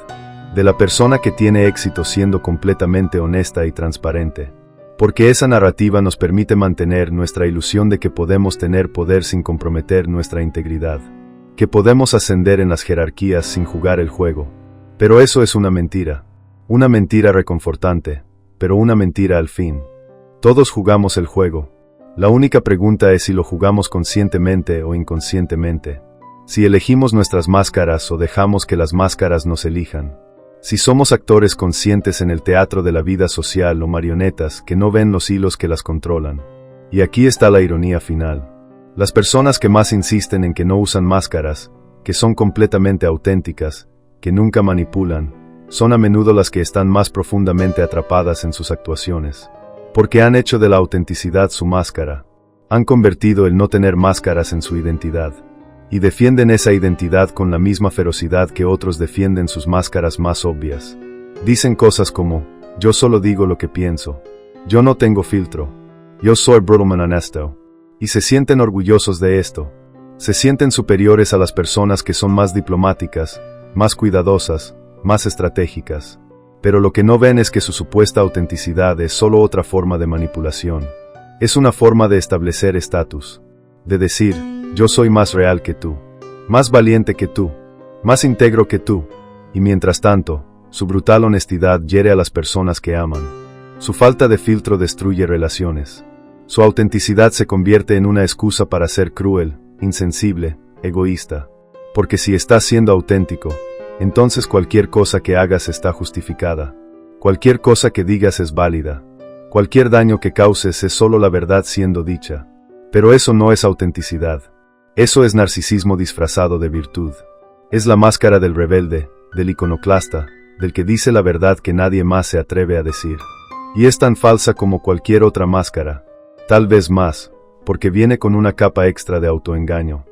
de la persona que tiene éxito siendo completamente honesta y transparente. Porque esa narrativa nos permite mantener nuestra ilusión de que podemos tener poder sin comprometer nuestra integridad, que podemos ascender en las jerarquías sin jugar el juego. Pero eso es una mentira reconfortante, pero una mentira al fin. Todos jugamos el juego. La única pregunta es si lo jugamos conscientemente o inconscientemente. Si elegimos nuestras máscaras o dejamos que las máscaras nos elijan. Si somos actores conscientes en el teatro de la vida social o marionetas que no ven los hilos que las controlan. Y aquí está la ironía final. Las personas que más insisten en que no usan máscaras, que son completamente auténticas, que nunca manipulan, son a menudo las que están más profundamente atrapadas en sus actuaciones. Porque han hecho de la autenticidad su máscara. Han convertido el no tener máscaras en su identidad. Y defienden esa identidad con la misma ferocidad que otros defienden sus máscaras más obvias. Dicen cosas como, yo solo digo lo que pienso. Yo no tengo filtro. Yo soy brutalmente honesto. Y se sienten orgullosos de esto. Se sienten superiores a las personas que son más diplomáticas, más cuidadosas, más estratégicas. Pero lo que no ven es que su supuesta autenticidad es solo otra forma de manipulación. Es una forma de establecer estatus. De decir, yo soy más real que tú, más valiente que tú, más íntegro que tú, y mientras tanto, Su brutal honestidad hiere a las personas que aman. Su falta de filtro destruye relaciones. Su autenticidad se convierte en una excusa para ser cruel, insensible, egoísta. Porque si estás siendo auténtico, entonces cualquier cosa que hagas está justificada. Cualquier cosa que digas es válida. Cualquier daño que causes es solo la verdad siendo dicha. Pero eso no es autenticidad. Eso es narcisismo disfrazado de virtud. Es la máscara del rebelde, del iconoclasta, del que dice la verdad que nadie más se atreve a decir. Y es tan falsa como cualquier otra máscara. Tal vez más, porque viene con una capa extra de autoengaño.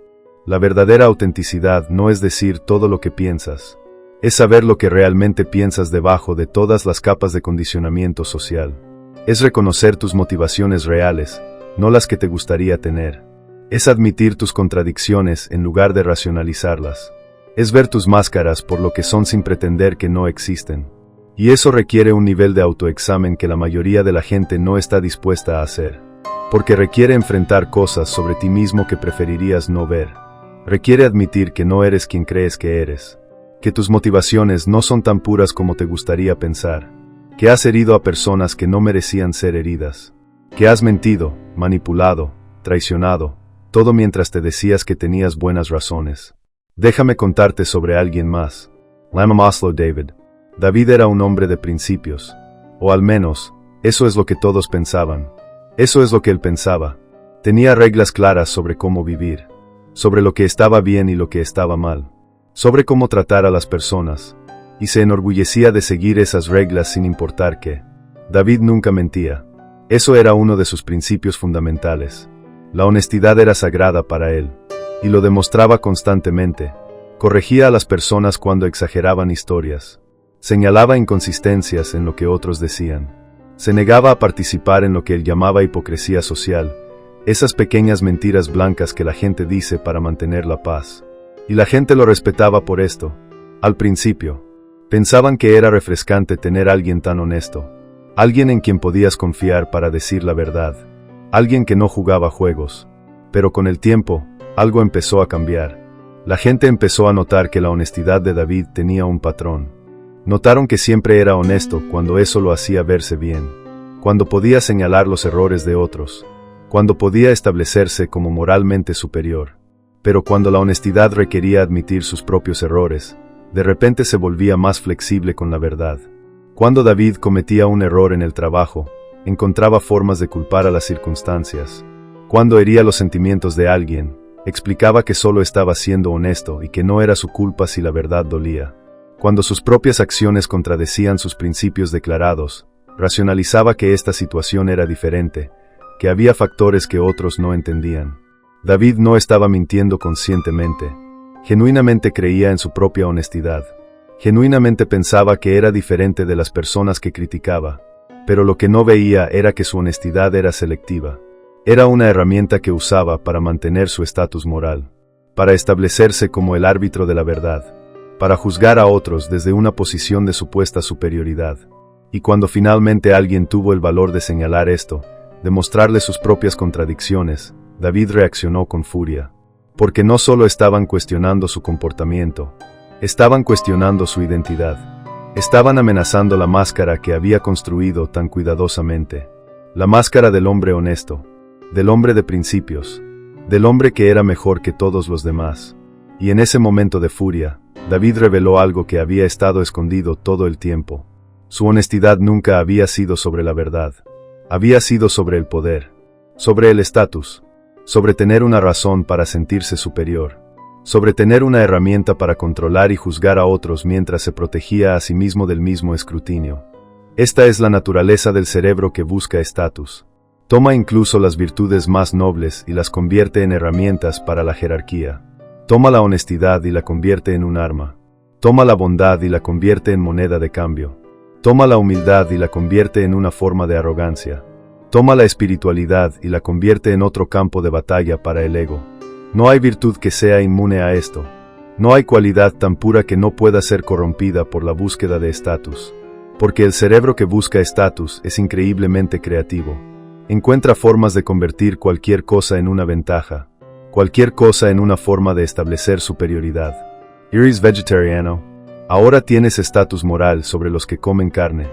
La verdadera autenticidad no es decir todo lo que piensas. Es saber lo que realmente piensas debajo de todas las capas de condicionamiento social. Es reconocer tus motivaciones reales, no las que te gustaría tener. Es admitir tus contradicciones en lugar de racionalizarlas. Es ver tus máscaras por lo que son sin pretender que no existen. Y eso requiere un nivel de autoexamen que la mayoría de la gente no está dispuesta a hacer. Porque requiere enfrentar cosas sobre ti mismo que preferirías no ver. Requiere admitir que no eres quien crees que eres. Que tus motivaciones no son tan puras como te gustaría pensar. Que has herido a personas que no merecían ser heridas. Que has mentido, manipulado, traicionado, todo mientras te decías que tenías buenas razones. Déjame contarte sobre alguien más. Lama Maslow David. David era un hombre de principios. O al menos, eso es lo que todos pensaban. Eso es lo que él pensaba. Tenía reglas claras sobre cómo vivir. Sobre lo que estaba bien y lo que estaba mal. Sobre cómo tratar a las personas. Y se enorgullecía de seguir esas reglas sin importar qué. David nunca mentía. Eso era uno de sus principios fundamentales. La honestidad era sagrada para él. Y lo demostraba constantemente. Corregía a las personas cuando exageraban historias. Señalaba inconsistencias en lo que otros decían. Se negaba a participar en lo que él llamaba hipocresía social, esas pequeñas mentiras blancas que la gente dice para mantener la paz. Y la gente lo respetaba por esto. Al principio, pensaban que era refrescante tener a alguien tan honesto, alguien en quien podías confiar para decir la verdad, alguien que no jugaba juegos. Pero con el tiempo, algo empezó a cambiar. La gente empezó a notar que la honestidad de David tenía un patrón. Notaron que siempre era honesto cuando eso lo hacía verse bien, cuando podía señalar los errores de otros, cuando podía establecerse como moralmente superior. Pero cuando la honestidad requería admitir sus propios errores, de repente se volvía más flexible con la verdad. Cuando David cometía un error en el trabajo, encontraba formas de culpar a las circunstancias. Cuando hería los sentimientos de alguien, explicaba que solo estaba siendo honesto y que no era su culpa si la verdad dolía. Cuando sus propias acciones contradecían sus principios declarados, racionalizaba que esta situación era diferente, que había factores que otros no entendían. David no estaba mintiendo conscientemente. Genuinamente creía en su propia honestidad. Genuinamente pensaba que era diferente de las personas que criticaba. Pero lo que no veía era que su honestidad era selectiva. Era una herramienta que usaba para mantener su estatus moral, para establecerse como el árbitro de la verdad, para juzgar a otros desde una posición de supuesta superioridad. Y cuando finalmente alguien tuvo el valor de señalar esto, de mostrarle sus propias contradicciones, David reaccionó con furia. Porque no solo estaban cuestionando su comportamiento, estaban cuestionando su identidad. Estaban amenazando la máscara que había construido tan cuidadosamente. La máscara del hombre honesto, del hombre de principios, del hombre que era mejor que todos los demás. Y en ese momento de furia, David reveló algo que había estado escondido todo el tiempo. Su honestidad nunca había sido sobre la verdad. Había sido sobre el poder, sobre el estatus, sobre tener una razón para sentirse superior, sobre tener una herramienta para controlar y juzgar a otros mientras se protegía a sí mismo del mismo escrutinio. Esta es la naturaleza del cerebro que busca estatus. Toma incluso las virtudes más nobles y las convierte en herramientas para la jerarquía. Toma la honestidad y la convierte en un arma. Toma la bondad y la convierte en moneda de cambio. Toma la humildad y la convierte en una forma de arrogancia. Toma la espiritualidad y la convierte en otro campo de batalla para el ego. No hay virtud que sea inmune a esto. No hay cualidad tan pura que no pueda ser corrompida por la búsqueda de estatus. Porque el cerebro que busca estatus es increíblemente creativo. Encuentra formas de convertir cualquier cosa en una ventaja. Cualquier cosa en una forma de establecer superioridad. ¿Eres vegetariano? Ahora tienes estatus moral sobre los que comen carne.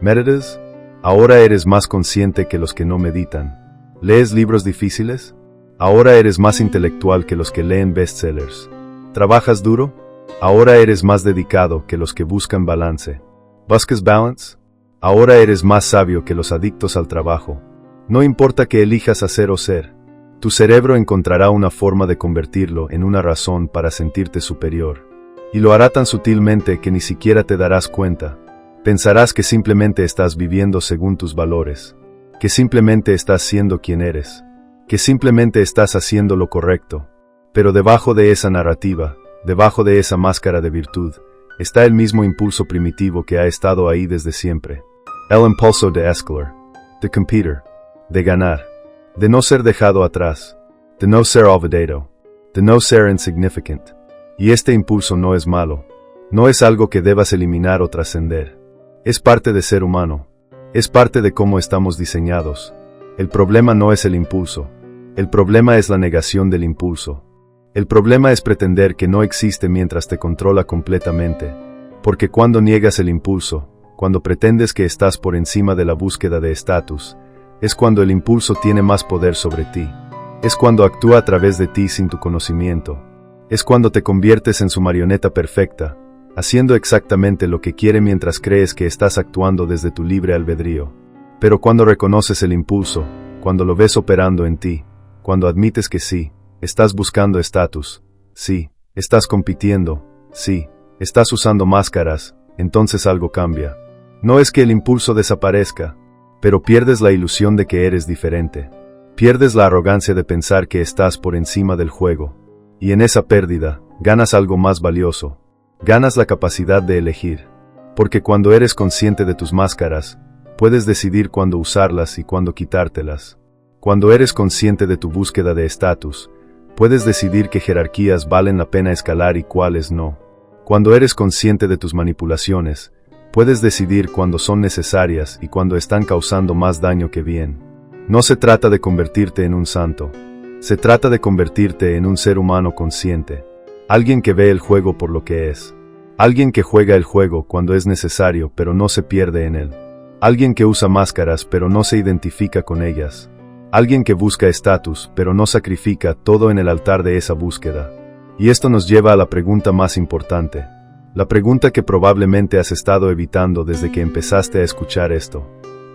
¿Meditas? Ahora eres más consciente que los que no meditan. ¿Lees libros difíciles? Ahora eres más intelectual que los que leen bestsellers. ¿Trabajas duro? Ahora eres más dedicado que los que buscan balance. ¿Buscas balance? Ahora eres más sabio que los adictos al trabajo. No importa que elijas hacer o ser. Tu cerebro encontrará una forma de convertirlo en una razón para sentirte superior. Y lo hará tan sutilmente que ni siquiera te darás cuenta. Pensarás que simplemente estás viviendo según tus valores. Que simplemente estás siendo quien eres. Que simplemente estás haciendo lo correcto. Pero debajo de esa narrativa, debajo de esa máscara de virtud, está el mismo impulso primitivo que ha estado ahí desde siempre. El impulso de escalar, de competir, de ganar, de no ser dejado atrás, de no ser olvidado, de no ser insignificant. Y este impulso no es malo, no es algo que debas eliminar o trascender. Es parte de ser humano, es parte de cómo estamos diseñados. El problema no es el impulso, el problema es la negación del impulso. El problema es pretender que no existe mientras te controla completamente, porque cuando niegas el impulso, cuando pretendes que estás por encima de la búsqueda de estatus, es cuando el impulso tiene más poder sobre ti. Es cuando actúa a través de ti sin tu conocimiento. Es cuando te conviertes en su marioneta perfecta, haciendo exactamente lo que quiere mientras crees que estás actuando desde tu libre albedrío. Pero cuando reconoces el impulso, cuando lo ves operando en ti, cuando admites que sí, estás buscando estatus, sí, estás compitiendo, sí, estás usando máscaras, entonces algo cambia. No es que el impulso desaparezca, pero pierdes la ilusión de que eres diferente. Pierdes la arrogancia de pensar que estás por encima del juego. Y en esa pérdida, ganas algo más valioso. Ganas la capacidad de elegir. Porque cuando eres consciente de tus máscaras, puedes decidir cuándo usarlas y cuándo quitártelas. Cuando eres consciente de tu búsqueda de estatus, puedes decidir qué jerarquías valen la pena escalar y cuáles no. Cuando eres consciente de tus manipulaciones, puedes decidir cuándo son necesarias y cuándo están causando más daño que bien. No se trata de convertirte en un santo. Se trata de convertirte en un ser humano consciente. Alguien que ve el juego por lo que es. Alguien que juega el juego cuando es necesario pero no se pierde en él. Alguien que usa máscaras pero no se identifica con ellas. Alguien que busca estatus pero no sacrifica todo en el altar de esa búsqueda. Y esto nos lleva a la pregunta más importante. La pregunta que probablemente has estado evitando desde que empezaste a escuchar esto.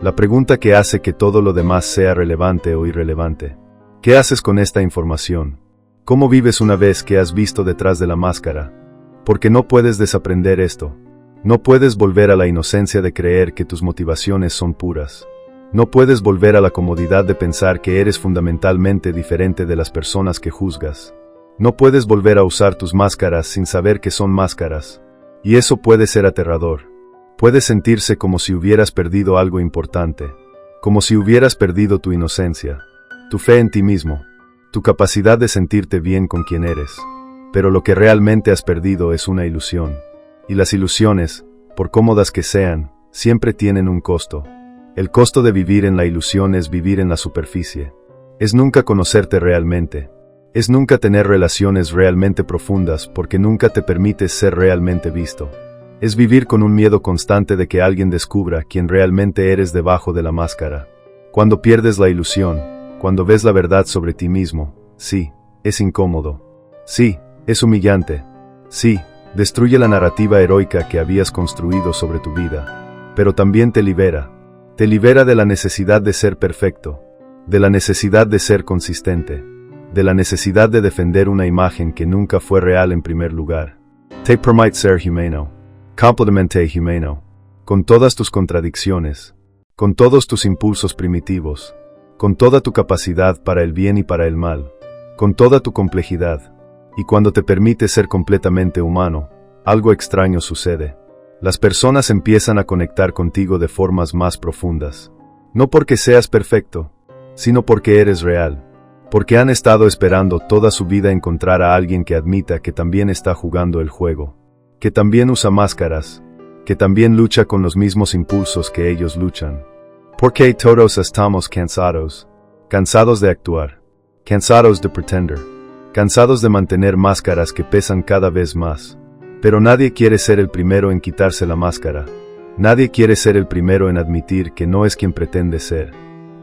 La pregunta que hace que todo lo demás sea relevante o irrelevante. ¿Qué haces con esta información? ¿Cómo vives una vez que has visto detrás de la máscara? Porque no puedes desaprender esto. No puedes volver a la inocencia de creer que tus motivaciones son puras. No puedes volver a la comodidad de pensar que eres fundamentalmente diferente de las personas que juzgas. No puedes volver a usar tus máscaras sin saber que son máscaras. Y eso puede ser aterrador. Puede sentirse como si hubieras perdido algo importante. Como si hubieras perdido tu inocencia. Tu fe en ti mismo. Tu capacidad de sentirte bien con quien eres. Pero lo que realmente has perdido es una ilusión. Y las ilusiones, por cómodas que sean, siempre tienen un costo. El costo de vivir en la ilusión es vivir en la superficie. Es nunca conocerte realmente. Es nunca tener relaciones realmente profundas porque nunca te permites ser realmente visto. Es vivir con un miedo constante de que alguien descubra quién realmente eres debajo de la máscara. Cuando pierdes la ilusión, cuando ves la verdad sobre ti mismo, sí, es incómodo. Sí, es humillante. Sí, destruye la narrativa heroica que habías construido sobre tu vida. Pero también te libera. Te libera de la necesidad de ser perfecto. De la necesidad de ser consistente. De la necesidad de defender una imagen que nunca fue real en primer lugar. Te permite ser humano. Completamente humano. Con todas tus contradicciones. Con todos tus impulsos primitivos. Con toda tu capacidad para el bien y para el mal. Con toda tu complejidad. Y cuando te permites ser completamente humano, algo extraño sucede. Las personas empiezan a conectar contigo de formas más profundas. No porque seas perfecto, sino porque eres real. Porque han estado esperando toda su vida encontrar a alguien que admita que también está jugando el juego. Que también usa máscaras. Que también lucha con los mismos impulsos que ellos luchan. Porque todos estamos cansados. Cansados de actuar. Cansados de pretender. Cansados de mantener máscaras que pesan cada vez más. Pero nadie quiere ser el primero en quitarse la máscara. Nadie quiere ser el primero en admitir que no es quien pretende ser.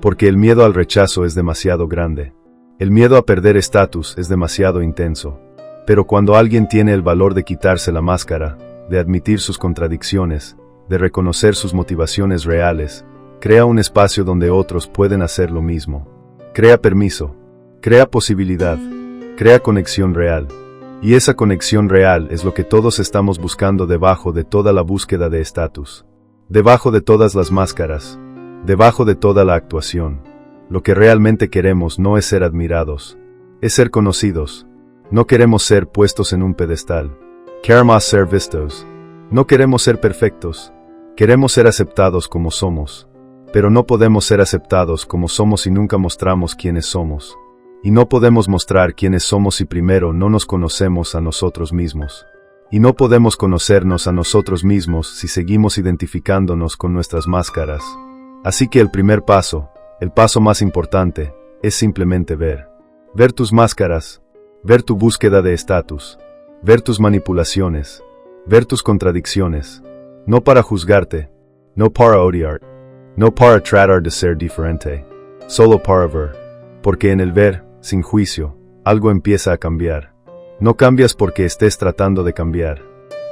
Porque el miedo al rechazo es demasiado grande. El miedo a perder estatus es demasiado intenso. Pero cuando alguien tiene el valor de quitarse la máscara, de admitir sus contradicciones, de reconocer sus motivaciones reales, crea un espacio donde otros pueden hacer lo mismo. Crea permiso, crea posibilidad, crea conexión real. Y esa conexión real es lo que todos estamos buscando debajo de toda la búsqueda de estatus. Debajo de todas las máscaras, debajo de toda la actuación. Lo que realmente queremos no es ser admirados, es ser conocidos. No queremos ser puestos en un pedestal. Queremos ser vistos. No queremos ser perfectos. Queremos ser aceptados como somos. Pero no podemos ser aceptados como somos si nunca mostramos quiénes somos. Y no podemos mostrar quiénes somos si primero no nos conocemos a nosotros mismos. Y no podemos conocernos a nosotros mismos si seguimos identificándonos con nuestras máscaras. Así que el primer paso, el paso más importante, es simplemente ver. Ver tus máscaras. Ver tu búsqueda de estatus. Ver tus manipulaciones. Ver tus contradicciones. No para juzgarte. No para odiar. No para tratar de ser diferente. Solo para ver. Porque en el ver, sin juicio, algo empieza a cambiar. No cambias porque estés tratando de cambiar.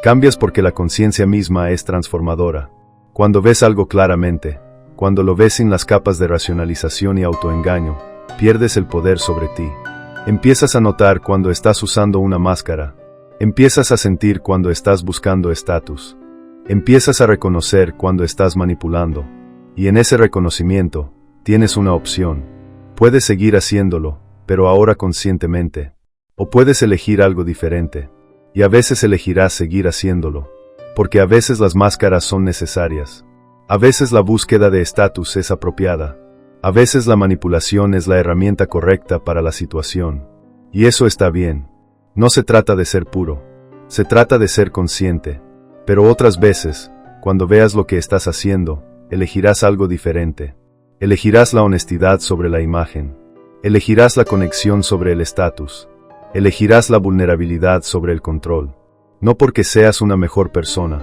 Cambias porque la conciencia misma es transformadora. Cuando ves algo claramente, cuando lo ves sin las capas de racionalización y autoengaño, pierdes el poder sobre ti. Empiezas a notar cuando estás usando una máscara. Empiezas a sentir cuando estás buscando estatus. Empiezas a reconocer cuando estás manipulando. Y en ese reconocimiento, tienes una opción. Puedes seguir haciéndolo, pero ahora conscientemente. O puedes elegir algo diferente. Y a veces elegirás seguir haciéndolo. Porque a veces las máscaras son necesarias. A veces la búsqueda de estatus es apropiada. A veces la manipulación es la herramienta correcta para la situación. Y eso está bien. No se trata de ser puro. Se trata de ser consciente. Pero otras veces, cuando veas lo que estás haciendo, elegirás algo diferente. Elegirás la honestidad sobre la imagen. Elegirás la conexión sobre el estatus. Elegirás la vulnerabilidad sobre el control. No porque seas una mejor persona,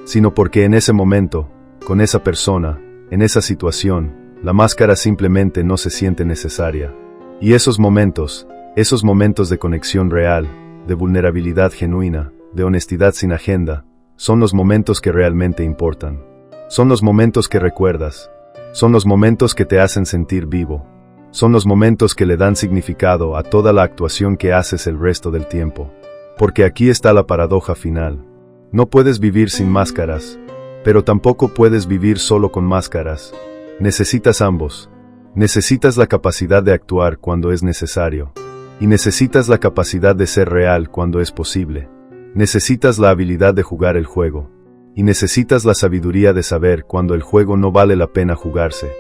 sino porque en ese momento, con esa persona, en esa situación, la máscara simplemente no se siente necesaria. Y esos momentos de conexión real, de vulnerabilidad genuina, de honestidad sin agenda, son los momentos que realmente importan. Son los momentos que recuerdas. Son los momentos que te hacen sentir vivo. Son los momentos que le dan significado a toda la actuación que haces el resto del tiempo. Porque aquí está la paradoja final. No puedes vivir sin máscaras, pero tampoco puedes vivir solo con máscaras. Necesitas ambos. Necesitas la capacidad de actuar cuando es necesario. Y necesitas la capacidad de ser real cuando es posible. Necesitas la habilidad de jugar el juego. Y necesitas la sabiduría de saber cuando el juego no vale la pena jugarse.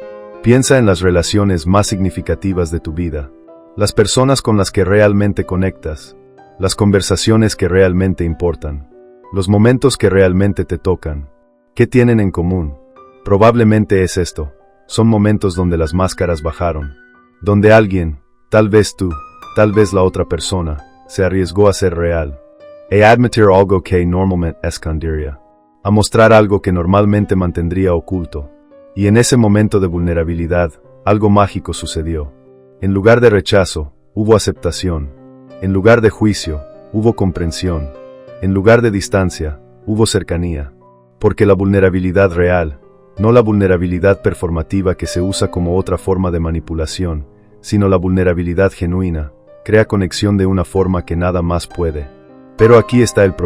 Piensa en las relaciones más significativas de tu vida. Las personas con las que realmente conectas. Las conversaciones que realmente importan. Los momentos que realmente te tocan. ¿Qué tienen en común? Probablemente es esto. Son momentos donde las máscaras bajaron. Donde alguien, tal vez tú, tal vez la otra persona, se arriesgó a ser real. A admitir algo que normalmente escondería. A mostrar algo que normalmente mantendría oculto. Y en ese momento de vulnerabilidad, algo mágico sucedió. En lugar de rechazo, hubo aceptación. En lugar de juicio, hubo comprensión. En lugar de distancia, hubo cercanía. Porque la vulnerabilidad real, no la vulnerabilidad performativa que se usa como otra forma de manipulación, sino la vulnerabilidad genuina, crea conexión de una forma que nada más puede. Pero aquí está el problema.